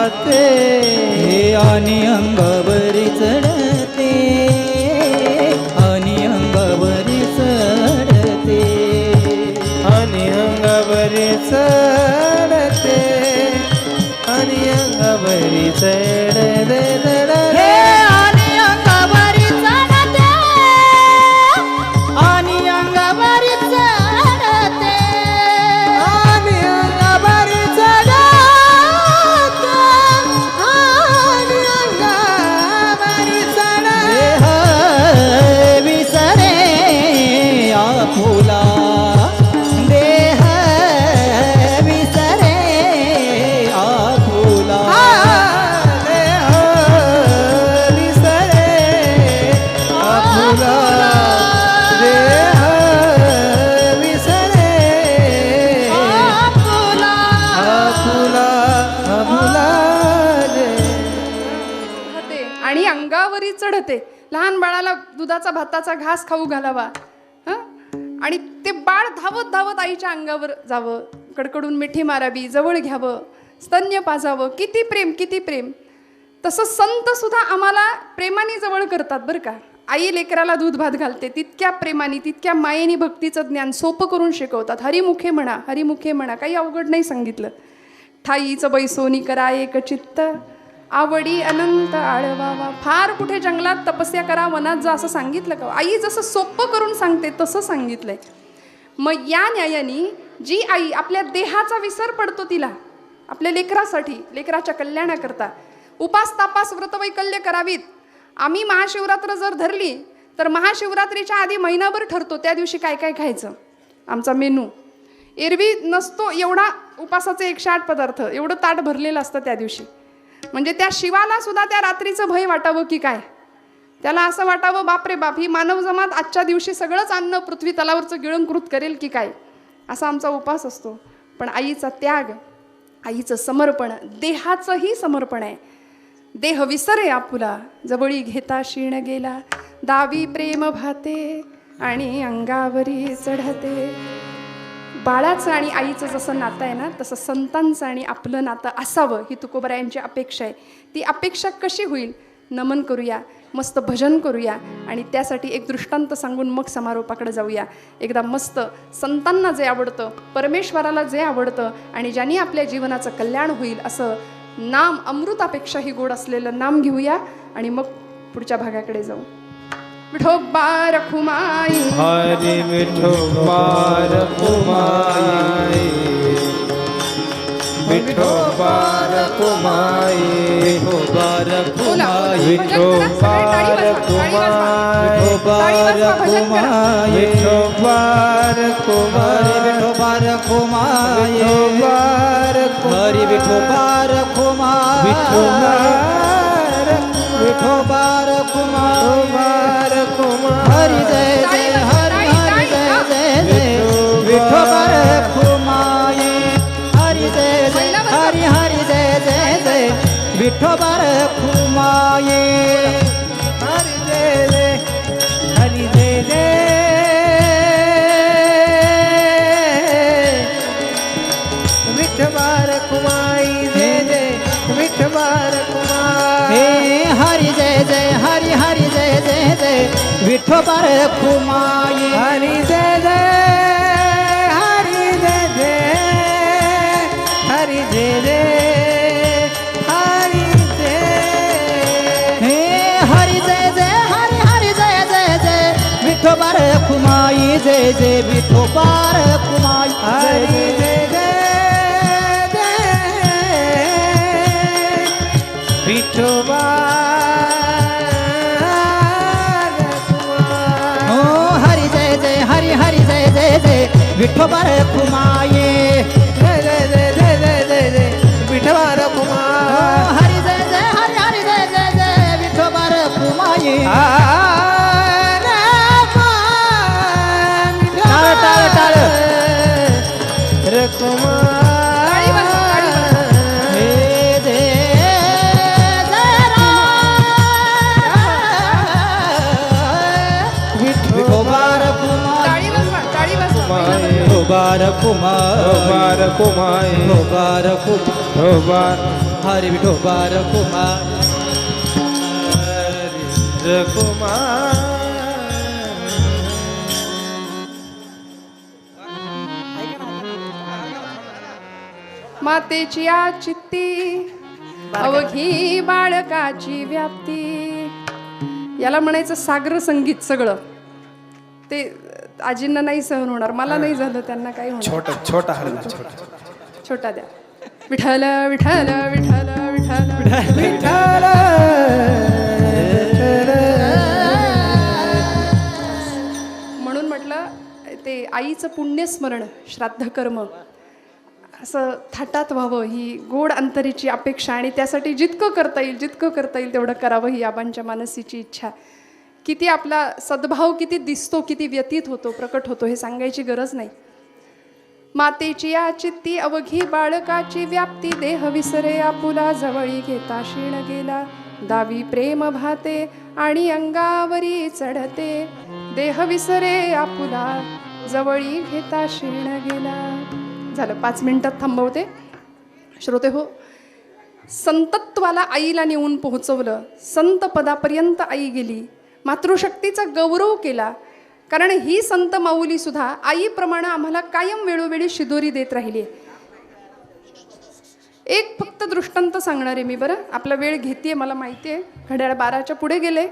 Speaker 3: भाते
Speaker 2: हे आणि अंगावरी चढते आणि अंगावरी चढते
Speaker 3: आणि अंगावरी चढते आणि अंगावरी चढते
Speaker 2: हे आणि अंगावरी चढते आणि अंगावरी चढते
Speaker 3: आणि अंगावरी चढते आणि अंगावरी चढते
Speaker 2: देह विसरे आपुला देह विसरे आपुला
Speaker 3: देह विसरे आपुला देह विसरे
Speaker 2: आपुला
Speaker 3: आपुला आपुला
Speaker 1: राहते आणि अंगावरी चढते. लहान बाळाला दुधाचा भाताचा घास खाऊ घालावा हं? आणि ते बाळ धावत धावत आईच्या अंगावर जावं, कडकडून मिठी मारावी, जवळ घ्यावं, स्तन्य पाजावं. किती प्रेम, किती प्रेम. तसं संत सुद्धा आम्हाला प्रेमाने जवळ करतात बरं का. आई लेकराला दूध भात घालते तितक्या प्रेमाने, तितक्या मायेने भक्तीचं ज्ञान सोपं करून शिकवतात. हरिमुखे म्हणा, हरिमुखे म्हणा, काही अवघड नाही सांगितलं. ठाईचं बैसोनी करा एक चित्त, आवडी अनंत आळवावा. फार कुठे जंगलात तपस्या करा, वनात जा असं सांगितलं का? आई जसं सोपं करून सांगते तसं सांगितलंय. मग या न्यायाने जी आई आपल्या देहाचा विसर पडतो तिला आपल्या लेकरासाठी, लेकराच्या कल्याणाकरता उपास तापास व्रतवैकल्य करावीत. आम्ही महाशिवरात्र जर धरली तर महाशिवरात्रीच्या आधी महिनाभर ठरतो त्या दिवशी काय काय खायचं. आमचा मेनू एरवी नसतो एवढा, उपासाचे 108 पदार्थ, एवढं ताट भरलेलं असतं त्या दिवशी. म्हणजे त्या शिवाला सुद्धा त्या रात्रीचं भय वाटावं की काय. त्याला असं वाटावं बापरे बाप, ही मानव जमात आजच्या दिवशी सगळंच अन्न पृथ्वी तलावरचं गिळंकृत करेल की काय, असा आमचा उपास असतो. पण आईचा त्याग, आईचं समर्पण, देहाचंही समर्पण आहे. देह विसरे आपुला, जवळी घेता क्षीण गेला, दावी प्रेम भाते आणि अंगावरी चढते. बाळाचं आणि आईचं जसं नातं आहे ना, तसं संतांचं आणि आपलं नातं असावं ही तुकोबरायांची अपेक्षा आहे. ती अपेक्षा कशी होईल? नमन करूया, मस्त भजन करूया आणि त्यासाठी एक दृष्टांत सांगून मग समारोपाकडे जाऊया. एकदा मस्त संतांना जे आवडतं, परमेश्वराला जे आवडतं आणि ज्यांनी आपल्या जीवनाचं कल्याण होईल असं नाम, अमृतापेक्षाही गोड असलेलं नाम घेऊया आणि मग पुढच्या भागाकडे जाऊ. विठोबा रखुमाई,
Speaker 3: हरी विठोबा रखुमाई, विठोबा रखुमाई,
Speaker 2: विठोबा रखुमाई,
Speaker 3: विठोबा रखुमाई,
Speaker 2: विठोबा रखुमाई,
Speaker 3: विठोबा रखुमाई,
Speaker 2: विठोबा रखुमाई,
Speaker 3: विठोबा
Speaker 2: हरी विठोबा रखुमाई,
Speaker 3: विठोबा
Speaker 2: विठोबा रखुमाई,
Speaker 3: रखुमाई,
Speaker 2: हरी जय जय हरी हरी जय जय जय विठोबा रखुमाई, हरी जय जय हरी हरी जय जय जय विठोबा रखुमाई.
Speaker 3: हरी जय जय हरी जय जय विठोबा रखुमाई, जय जय विठोबा रखुमाई.
Speaker 2: हे हरी जय जय हरी हरी जय जय जय विठोबा रखुमाई,
Speaker 3: हरी जय जय हरी जय जय हरी जय जय हरी जय.
Speaker 2: हे हरी जय जय हरी हरी जय जय जय विठोबा रखुमाई, जय जय विठोबा रखुमाई,
Speaker 3: हरी जय जय जय विठोबा
Speaker 2: ओ हरी जय जय हरी हरी जय जय जय विठोबा रखुमाई,
Speaker 3: जय जय जय जय जय जय जय विठोबा रखुमाई.
Speaker 2: हरी जय जय हरी हरी जय जय जय विठोबा रखुमाई. टाळ टाळ टाळ
Speaker 3: रखुमाई.
Speaker 2: हे जय जय राम विठोबा रखुमाई, विठोबा रखुमाई,
Speaker 3: रखुमाई,
Speaker 2: विठोबा रखुमाई,
Speaker 3: रखुमाई.
Speaker 2: हरी विठोबा रखुमाई
Speaker 3: रखुमाई.
Speaker 1: मातेची आचित्ती अवघी बाळकाची व्याप्ती. याला म्हणायचं सागर संगीत सगळं. ते आजींना नाही सहन होणार, मला नाही झालं, त्यांना काय होणार.
Speaker 3: छोटा छोटा हरला छोटा
Speaker 1: छोटा द्या. विठ्ठल विठ्ठल विठ्ठल विठ्ठल
Speaker 3: विठ्ठल.
Speaker 1: म्हणून म्हटलं ते आईचं पुण्यस्मरण श्राद्ध कर्म असं थाटात व्हावं, ही गोड अंतरीची अपेक्षा. आणि त्यासाठी जितकं करता येईल तेवढं करावं, ही आबांच्या मानसीची इच्छा. किती आपला सद्भाव किती दिसतो, किती व्यतीत होतो, प्रकट होतो, हे सांगायची गरज नाही. मातेची आचित्ती अवघी बाळकाची व्याप्ती. देह विसरे आपुला जवळी घेता क्षीण गेला. दावी प्रेम भाते आणि अंगावरी चढते. देह विसरे आपुला जवळी घेता क्षीण गेला. झालं, 5 मिनिटात थांबवते. श्रोते हो, संतत्वाला आईला नेऊन पोहोचवलं. संत पदापर्यंत आई गेली. मातृशक्तीचा गौरव केला. कारण ही संत माऊली सुद्धा आईप्रमाणे आम्हाला कायम वेळोवेळी शिदोरी देत राहिली. एक फक्त दृष्टांत सांगणार आहे मी, बरं. आपला वेळ घेते मला माहिती आहे, घड्याळ 12च्या पुढे गेले.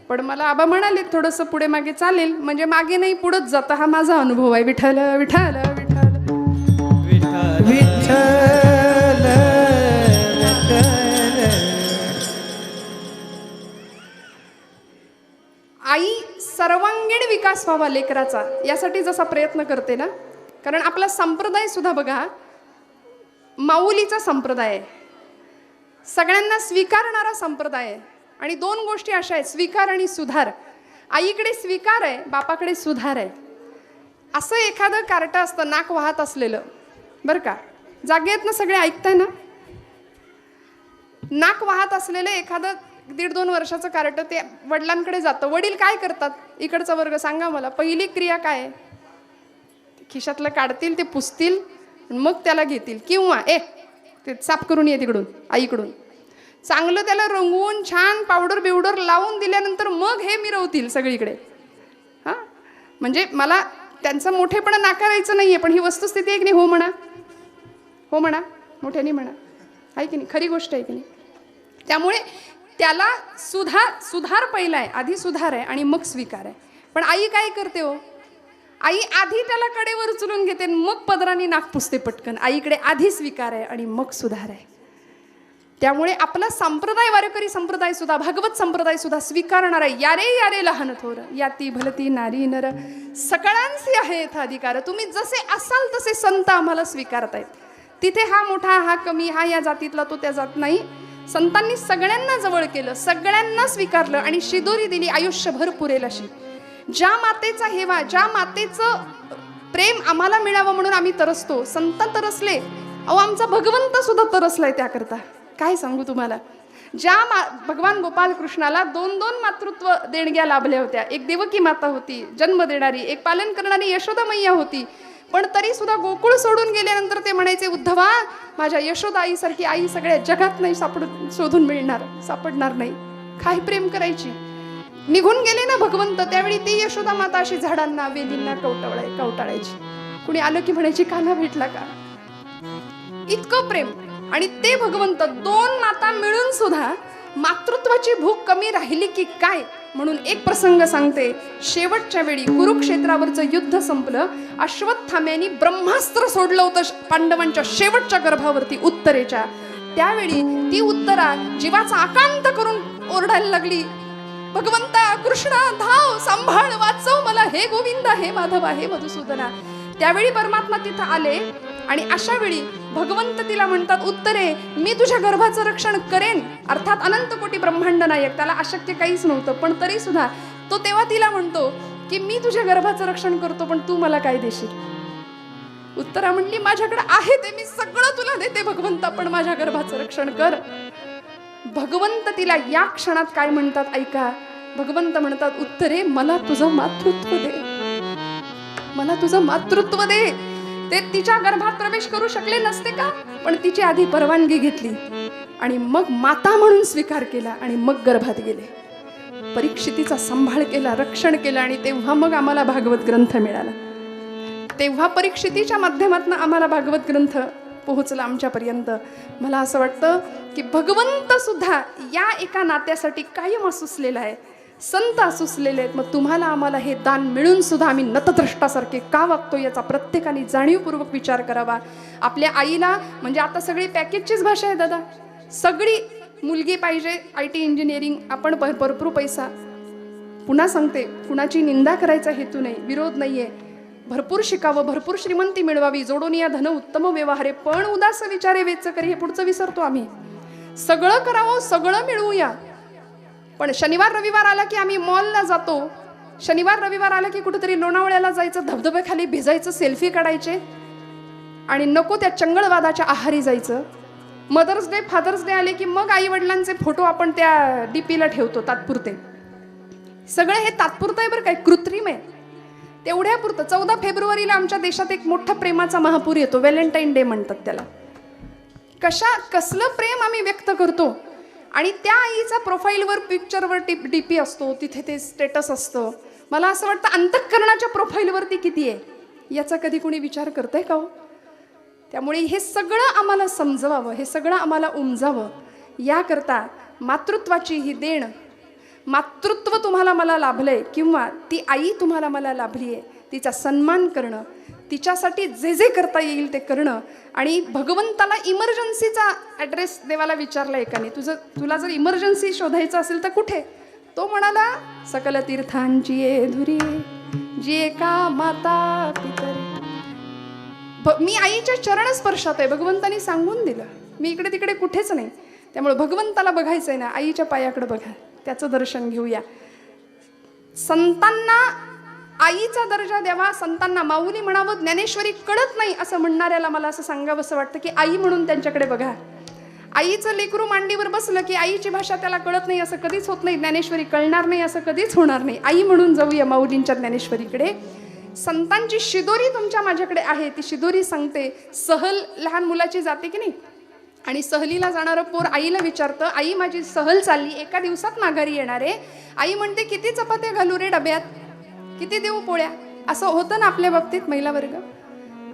Speaker 1: पण मला आबा म्हणाले थोडंसं पुढे मागे चालेल, म्हणजे मागे नाही पुढंच जाता, हा माझा अनुभव आहे. विठ्ठल विठ्ठल विठ्ठल
Speaker 3: विठ्ठल.
Speaker 1: आई सर्वांगीण विकास व्हावा लेकराचा, यासाठी जसा प्रयत्न करते ना. कारण आपला संप्रदाय सुद्धा बघा, माऊलीचा संप्रदाय आहे, सगळ्यांना स्वीकारणारा संप्रदाय आहे. आणि 2 गोष्टी अशा आहेत, स्वीकार आणि सुधार. आईकडे स्वीकार आहे, बापाकडे सुधार आहे. असं एखादं कार्टं असतं नाक वाहत असलेलं, बरं का, जागेत ना सगळे ऐकताय ना. नाक वाहत असलेलं एखादं 1.5-2 वर्षाचं कार्ट ते वडिलांकडे जातं. वडील काय करतात, इकडचा वर्ग सांगा मला, पहिली क्रिया काय आहे? खिशातलं काढतील, ते पुसतील, मग त्याला घेतील. किंवा ते साफ करून ये तिकडून आईकडून, चांगलं त्याला रंगवून छान पावडर बिवडर लावून दिल्यानंतर मग हे मिरवतील सगळीकडे. हां, म्हणजे मला त्यांचा मोठेपणा नाकारायचं नाही आहे, पण ही वस्तुस्थिती आहे की नाही. हो म्हणा, हो म्हणा, मोठ्याने म्हणा, आहे की नाही, खरी गोष्ट आहे की नाही. त्यामुळे त्याला सुधार पहिला आहे, आधी सुधार आहे आणि मग स्वीकार आहे. पण आई काय करते हो, आई आधी त्याला कडेवर उचलून घेते, मग पदराने नाक पुसते पटकन. आईकडे आधी स्वीकार आहे आणि मग सुधार आहे. त्यामुळे आपला संप्रदाय, वारकरी संप्रदाय सुद्धा, भागवत संप्रदाय सुद्धा स्वीकारणार आहे. यारे यारे लहान थोर, याती भलती नारी नर, सकळांसी आहे येथ अधिकार. तुम्ही जसे असाल तसे संत आम्हाला स्वीकारतायत. तिथे हा मोठा, हा कमी, हा या जातीतला, तो त्या जात नाही. संतांनी सगळ्यांना जवळ केलं, सगळ्यांना स्वीकारलं आणि शिदोरी दिली आयुष्यभर पुरेल अशी. ज्या मातेचा हेवा, ज्या मातेचं प्रेम आम्हाला मिळावं म्हणून आम्ही तरसतो. संत तरसले, अहो आमचा भगवंत सुद्धा तरसलाय त्याकरता. काय सांगू तुम्हाला. ज्या भगवान गोपाल कृष्णाला 2 मातृत्व देणग्या लाभल्या होत्या. एक देवकी माता होती जन्म देणारी, एक पालन करणारी यशोदा मैया होती. पण तरी सुद्धा गोकुळ सोडून गेल्यानंतर ते म्हणायचे, उद्धवा, माझ्या यशोदा आईसारखी आई सगळ्या जगात नाही शोधून मिळणार, सापडणार नाही. काय प्रेम करायची. निघून गेले ना भगवंत, त्यावेळी ती यशोदा माता अशी झाडांना वेलींना कवटाळायची. कुणी आलं की म्हणायची, कान्हा भेटला का. इतकं प्रेम. आणि ते भगवंत 2 माता मिळून सुद्धा मातृत्वाची भूक कमी राहिली की काय. म्हणून एक प्रसंग सांगते. शेवटच्या वेळी कुरुक्षेत्रावरचं युद्ध संपलं. अश्वत्थाम्यानी ब्रह्मास्त्र सोडलं होतं पांडवांच्या शेवटच्या गर्भावरती, उत्तरेच्या. त्यावेळी ती उत्तरा जीवाचा आकांत करून ओरडायला लागली, भगवंता कृष्णा, धाव, सांभाळ, वाचव मला, हे गोविंदा, हे माधवा, हे मधुसूदना. त्यावेळी परमात्मा तिथं आले आणि अशा वेळी भगवंत तिला म्हणतात, उत्तरे, मी तुझ्या गर्भाचं रक्षण करेन. अर्थात अनंत कोटी ब्रह्मांड नायक, त्याला अशक्य काहीच नव्हतं. पण तरी सुद्धा तो तेव्हा तिला म्हणतो की मी तुझ्या गर्भाचं रक्षण करतो, पण तू मला काय देशील. उत्तरा म्हणली, माझ्याकडे आहे ते मी सगळं तुला देते भगवंता, पण माझ्या गर्भाचं रक्षण कर. भगवंत तिला या क्षणात काय म्हणतात ऐका. भगवंत म्हणतात, उत्तरे, मला तुझं मातृत्व दे, मला तुझं मातृत्व दे. ते तिच्या गर्भात प्रवेश करू शकले नसते का? पण तिची आधी परवानगी घेतली आणि मग माता म्हणून स्वीकार केला आणि मग गर्भात गेले. परीक्षितीचा सांभाळ केला, रक्षण केलं आणि तेव्हा मग आम्हाला भागवत ग्रंथ मिळाला. तेव्हा परीक्षितीच्या माध्यमातून आम्हाला भागवत ग्रंथ पोहोचला आमच्यापर्यंत. मला असं वाटतं की भगवंत सुद्धा या एका नात्यासाठी कायम असूसलेला आहे, संत असूसलेले आहेत. मग तुम्हाला आम्हाला हे दान मिळून सुद्धा आम्ही नतद्रष्टासारखे का वागतो याचा प्रत्येकाने जाणीवपूर्वक विचार करावा. आपल्या आईला म्हणजे आता सगळी पॅकेजचीच भाषा आहे दादा, सगळी मुलगी पाहिजे IT इंजिनिअरिंग, आपण भरपूर पैसा. पुन्हा सांगते, कुणाची निंदा करायचा हेतू नाही, विरोध नाहीये. भरपूर शिकावं, भरपूर श्रीमंती मिळवावी, जोडून या धन उत्तम व्यवहारे, पण उदास विचारे वेच करी, हे पुढचं विसरतो आम्ही. सगळं करावं, सगळं मिळवूया, पण शनिवार रविवार आला की आम्ही मॉलला जातो, शनिवार रविवार आला की कुठेतरी लोणावळ्याला जायचं, धबधब्याखाली भिजायचं, सेल्फी काढायचे आणि नको त्या चंगळवादाच्या आहारी जायचं. मदर्स डे, फादर्स डे आले की मग आई वडिलांचे फोटो आपण त्या DP ला ठेवतो तात्पुरते. सगळं हे तात्पुरतं आहे बरं, काय कृत्रिम आहे, तेवढ्यापुरतं. 14 फेब्रुवारीला आमच्या देशात एक मोठा प्रेमाचा महापूर येतो, व्हॅलेंटाईन डे म्हणतात त्याला. कसलं प्रेम आम्ही व्यक्त करतो आणि त्या आईचा प्रोफाईलवर पिक्चरवर DP असतो, तिथे ते स्टेटस असतं. मला असं वाटतं अंतःकरणाच्या प्रोफाईलवरती किती आहे याचा कधी कोणी विचार करतंय का हो? त्यामुळे हे सगळं आम्हाला समजवावं, हे सगळं आम्हाला उमजावं, याकरता मातृत्वाची ही देण, मातृत्व तुम्हाला मला लाभलंय किंवा ती आई तुम्हाला मला लाभली आहे, तिचा सन्मान करणं, तिच्यासाठी जे जे करता येईल ते करणं. आणि भगवंताला इमर्जन्सीचा ॲड्रेस देवाला विचारला एकाने, तुला जर इमर्जन्सी शोधायचं असेल तर कुठे? तो म्हणाला, सकल तीर्थांची ये धुरी जी एका माता पितरी. मी आईच्या चरण स्पर्शात आहे, भगवंतानी सांगून दिलं, मी इकडे तिकडे कुठेच नाही. त्यामुळे भगवंताला बघायचंय ना, आईच्या पायाकडे बघा, त्याचं दर्शन घेऊया. संतांना आईचा दर्जा द्यावा, संतांना माऊली म्हणावं, ज्ञानेश्वरी कळत नाही असं म्हणणाऱ्याला मला असं सांगावं असं वाटतं की आई म्हणून त्यांच्याकडे बघा. आईचं लेकरू मांडीवर बसलं की आईची भाषा त्याला कळत नाही असं कधीच होत नाही, ज्ञानेश्वरी कळणार नाही असं कधीच होणार नाही. आई म्हणून जाऊया माऊलींच्या ज्ञानेश्वरीकडे. संतांची शिदोरी तुमच्या माझ्याकडे आहे, ती शिदोरी सांगते. सहल लहान मुलाची जाते की नाही, आणि सहलीला जाणारं पोर आईला विचारतं, आई माझी सहल चालली, एका दिवसात माघारी येणार आहे. आई म्हणते, किती चपात्या घालू रे डब्यात, किती देऊ पोळ्या? असं होतं ना आपल्या बाबतीत महिला वर्ग,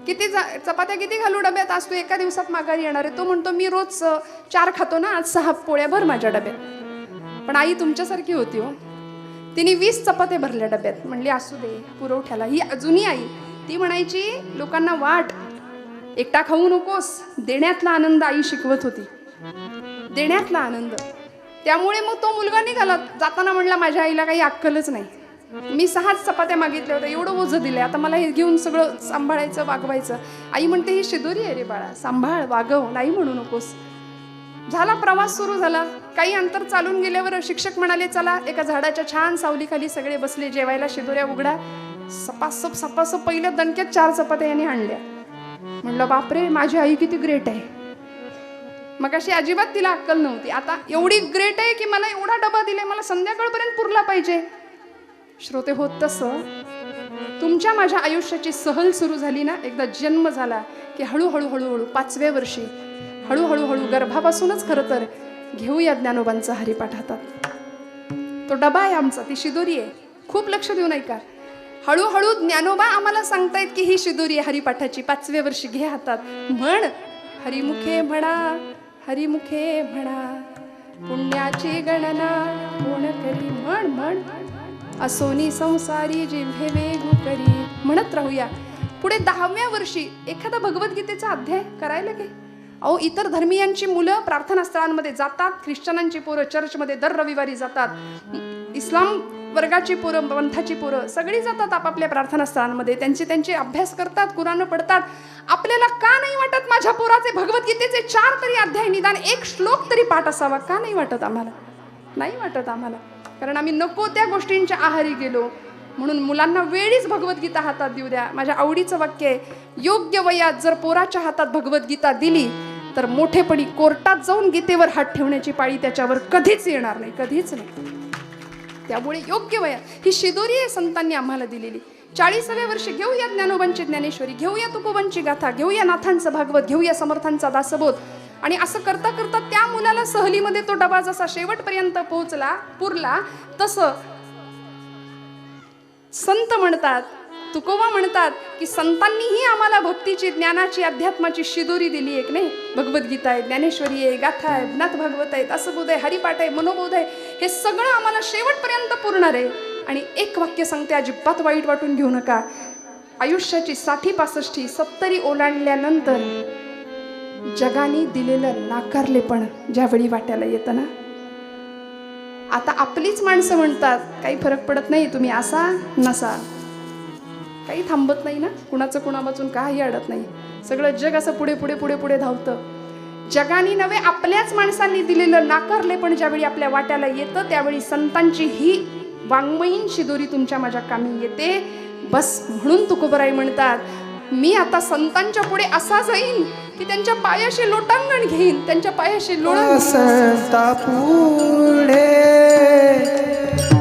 Speaker 1: किती चपात्या किती घालू डब्यात, आज तू एका दिवसात माघारी येणार आहे. तो म्हणतो, मी रोज 4 खातो ना, आज 6 पोळ्या भर माझ्या डब्यात. पण आई तुमच्यासारखी होती हो, तिने 20 चपात्या भरल्या डब्यात. म्हणली असू दे पुरवठ्याला. ही जुनी आई, ती म्हणायची लोकांना वाट, एकटा खाऊ नकोस. देण्यातला आनंद आई शिकवत होती, देण्यातला आनंद. त्यामुळे मग तो मुलगा निघाला, जाताना म्हणला, माझ्या आईला काही अक्कलच नाही, मी 6 चपात्या मागितल्या होत्या, एवढं ओझं दिलंय, आता मला हे घेऊन सगळं सांभाळायचं, वागवायचं. आई म्हणते, ही शिदोरी आहे रे बाळा, सांभाळ, वागव, नाही म्हणू नकोस. झाला प्रवास सुरू झाला. काही अंतर चालून गेल्यावर शिक्षक म्हणाले, चला एका झाडाच्या छान सावलीखाली सगळे बसले जेवायला, शिदोऱ्या उघडा. सपासप पहिल्या दणक्यात 4 चपात्या यांनी आणल्या. म्हणलं, बापरे, माझी आई किती ग्रेट आहे. मग अशी अजिबात तिला अक्कल नव्हती, आता एवढी ग्रेट आहे की मला एवढा डबा दिलाय, मला संध्याकाळपर्यंत पुरला पाहिजे. श्रोते, होत तसं तुमच्या माझ्या आयुष्याची सहल सुरू झाली ना, एकदा जन्म झाला की हळूहळू 5व्या वर्षी हळूहळू गर्भापासूनच खरं तर घेऊया ज्ञानोबांचा हरिपाठ हातात. तो डबा आहे आमचा, ती शिदोरी आहे. खूप लक्ष देऊन ऐका. हळूहळू ज्ञानोबा आम्हाला सांगतायत की ही शिदोरी आहे हरिपाठाची, 5व्या वर्षी घे हातात, म्हण, हरिमुखे म्हणा, हरिमुखे म्हणा, पुण्याची गणना कोण करी, म्हण म्हण, असोनी संसारी जिव्हे वेगू करी, म्हणत राहूया. पुढे 10व्या वर्षी एखादा भगवद्गीतेचा अध्याय करायला घे. अहो, इतर धर्मीयांची मुलं प्रार्थनास्थळांमध्ये जातात, ख्रिश्चनांची पोरं चर्चमध्ये दर रविवारी जातात, इस्लाम वर्गाची पोरं, पंथाची पोरं सगळी जातात आपापल्या प्रार्थनास्थळांमध्ये, त्यांचे अभ्यास करतात, कुराण पडतात. आपल्याला का नाही वाटत माझ्या पोराचे भगवद्गीतेचे 4 तरी अध्याय, निदान 1 श्लोक तरी पाठ असावा? का नाही वाटत आम्हाला? नाही वाटत आम्हाला, कारण आम्ही नको त्या गोष्टींच्या आहारी गेलो. म्हणून मुलांना वेळीच भगवद्गीता हातात देऊ द्या. माझ्या आवडीचं वाक्य आहे, योग्य वयात जर पोराच्या हातात भगवद्गीता दिली तर मोठेपणी कोर्टात जाऊन गीतेवर हात ठेवण्याची पाळी त्याच्यावर कधीच येणार नाही, कधीच नाही. त्यामुळे योग्य वयात ही शिदोरी आहे संतांनी आम्हाला दिलेली. 40व्या वर्षी घेऊया ज्ञानोबांची ज्ञानेश्वरी, घेऊया तुकोबांची गाथा, घेऊया नाथांचं भागवत, घेऊया समर्थांचा दासबोध. आणि असं करता करता त्या मुलाला सहलीमध्ये तो डबा जसा शेवटपर्यंत पोहोचला पुरला, तसं संत म्हणतात, तुकोबा म्हणतात की संतांनीही आम्हाला भक्तीची, ज्ञानाची, अध्यात्माची शिदोरी दिली एक नाही. भगवद्गीता आहे, ज्ञानेश्वरी आहे, गाथा आहे, नाथ भागवत आहे, दासबोध आहे, हरिपाठ आहे, मनोबोध आहे, हे सगळं आम्हाला शेवटपर्यंत पुरणार आहे. आणि एक वाक्य सांगते, अजिबात वाईट वाटून घेऊ नका. आयुष्याची 60-65 70 ओलांडल्यानंतर जगाने दिलेलं नाकारलेपण ज्यावेळी वाट्याला येतं ना, आता आपलीच माणसं म्हणतात काही फरक पडत नाही, तुम्ही असा नसा, काही थांबत नाही ना, कुणाचं कुणाबाजून काही अडत नाही, सगळं जग असं पुढे पुढे पुढे पुढे धावतं. जगाने नव्हे आपल्याच माणसांनी दिलेलं नाकारलेपण ज्यावेळी आपल्या वाट्याला येतं, त्यावेळी संतांची ही वाङ्मयीन शिदोरी तुमच्या माझ्या कामी येते. बस म्हणून तुकोबराय म्हणतात, मी आता संतांच्या पुढे असा जाईन की त्यांच्या पायाशी लोटांगण घेईन, त्यांच्या पायाशी लोळण.
Speaker 3: संता पुढे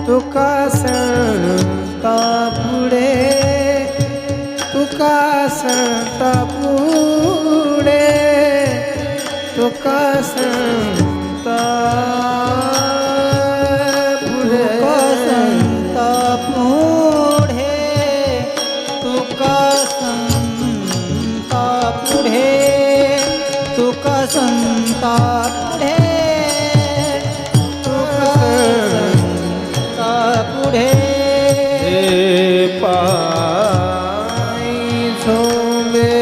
Speaker 3: तुका संता पुढे, तुका संता पुढे, तुका संता पुढे,
Speaker 2: संता पुढे, तुका संता पुढे, तुका संता पुढे, तुका संता पुढे.
Speaker 3: पायी झोंबे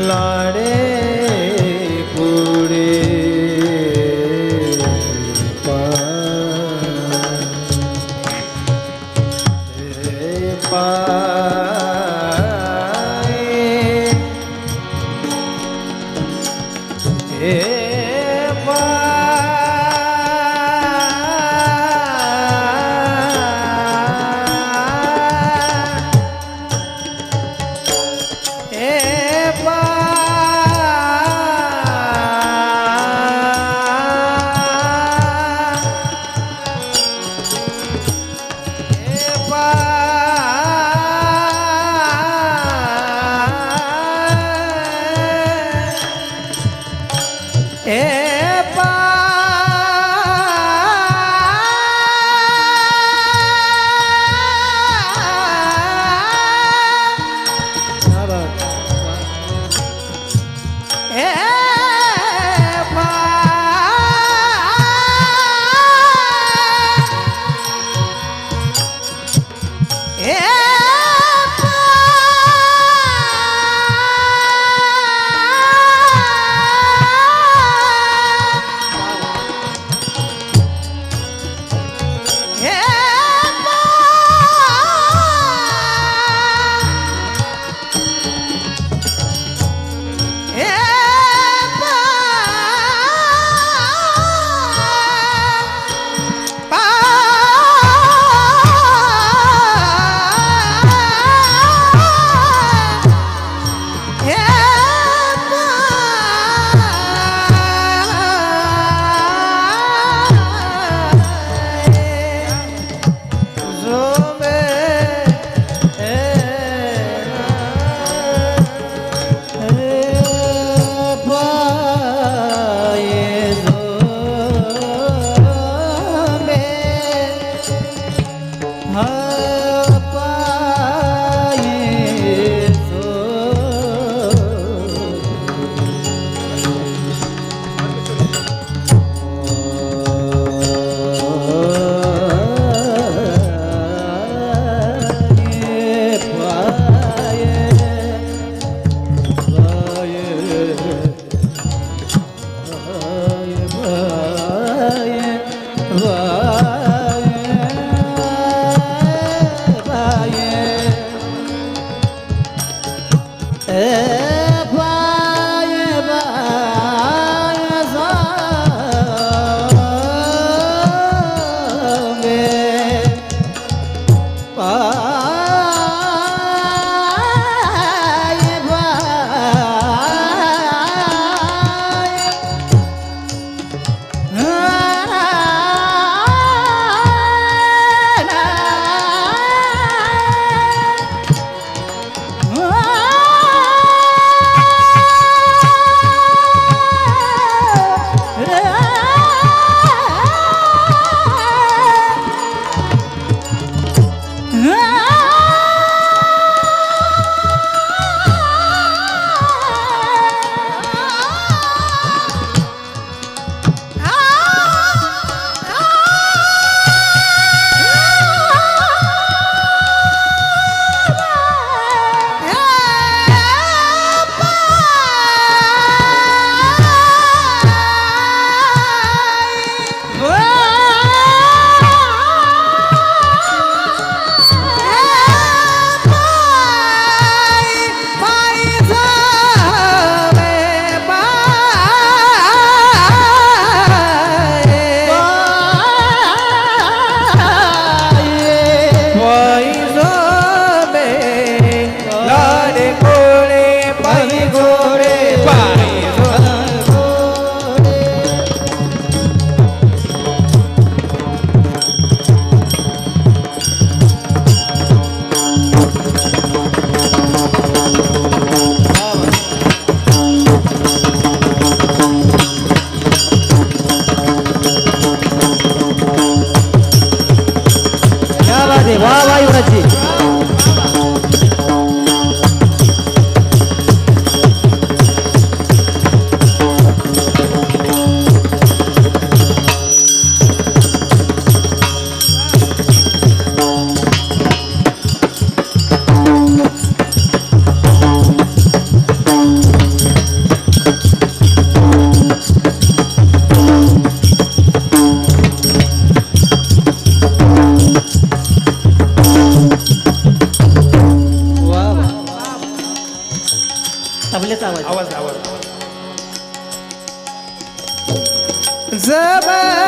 Speaker 3: लाडे पुढे,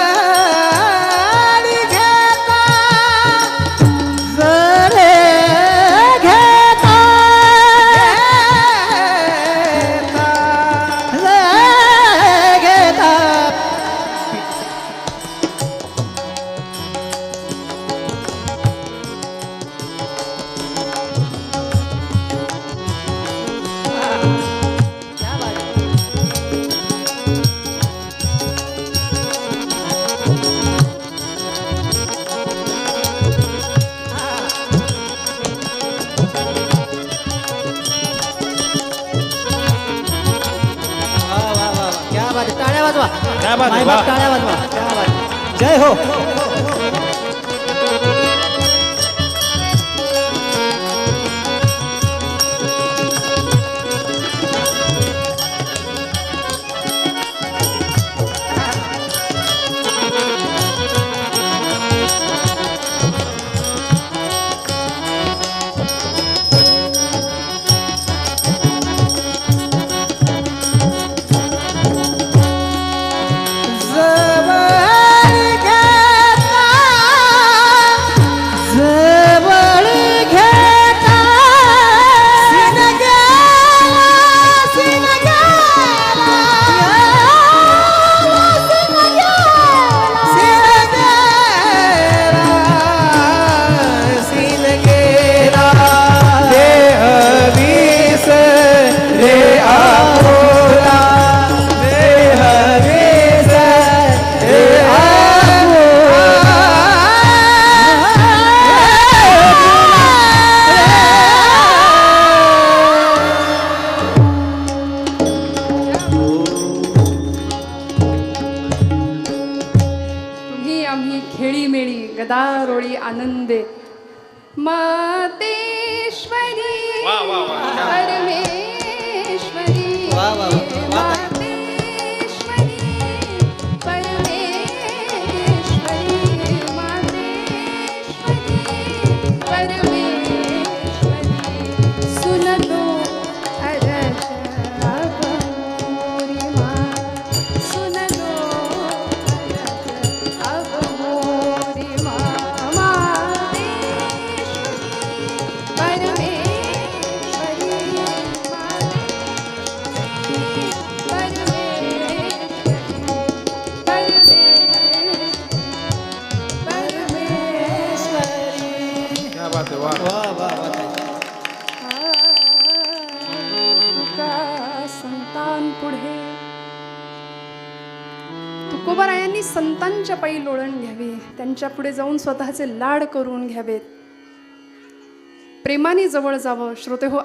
Speaker 3: जबानी घेता
Speaker 2: जरे घेता घेता क्या बात है, टाळ्या वाजवा.
Speaker 4: क्या बात है,
Speaker 2: मायबाप
Speaker 4: वाह.
Speaker 2: टाळ्या वाजवा. क्या बात है. जय हो.
Speaker 3: जबानी घेता
Speaker 2: जवळ घेता
Speaker 3: सीन गेला सीन गेला सीन गेला देह विस रे आपुला देह विस रे
Speaker 1: तुम्ही आम्ही खेळीमेळी गदारोळी आनंदे मातेश्वरी
Speaker 4: वा, वा, वा.
Speaker 1: परमेश्वरी
Speaker 2: वा, वा, वा.
Speaker 1: मातेश्वरी परमेश्वरी मातेश्वरी परमेश्वरी सुनलो अरश अबोरी मा सुनलो अरश अबोरी मा मातेश्वरी
Speaker 4: क्या बात है, वाह.
Speaker 2: वा वा वा.
Speaker 1: तुका संतान पुढे तुकोबारायांनी संतांच्या पायी लोळण घ्यावे, त्यांच्या पुढे जाऊन स्वतःचे लाड करून घ्यावेत, प्रेमाने जवळ जावं. श्रोते हो,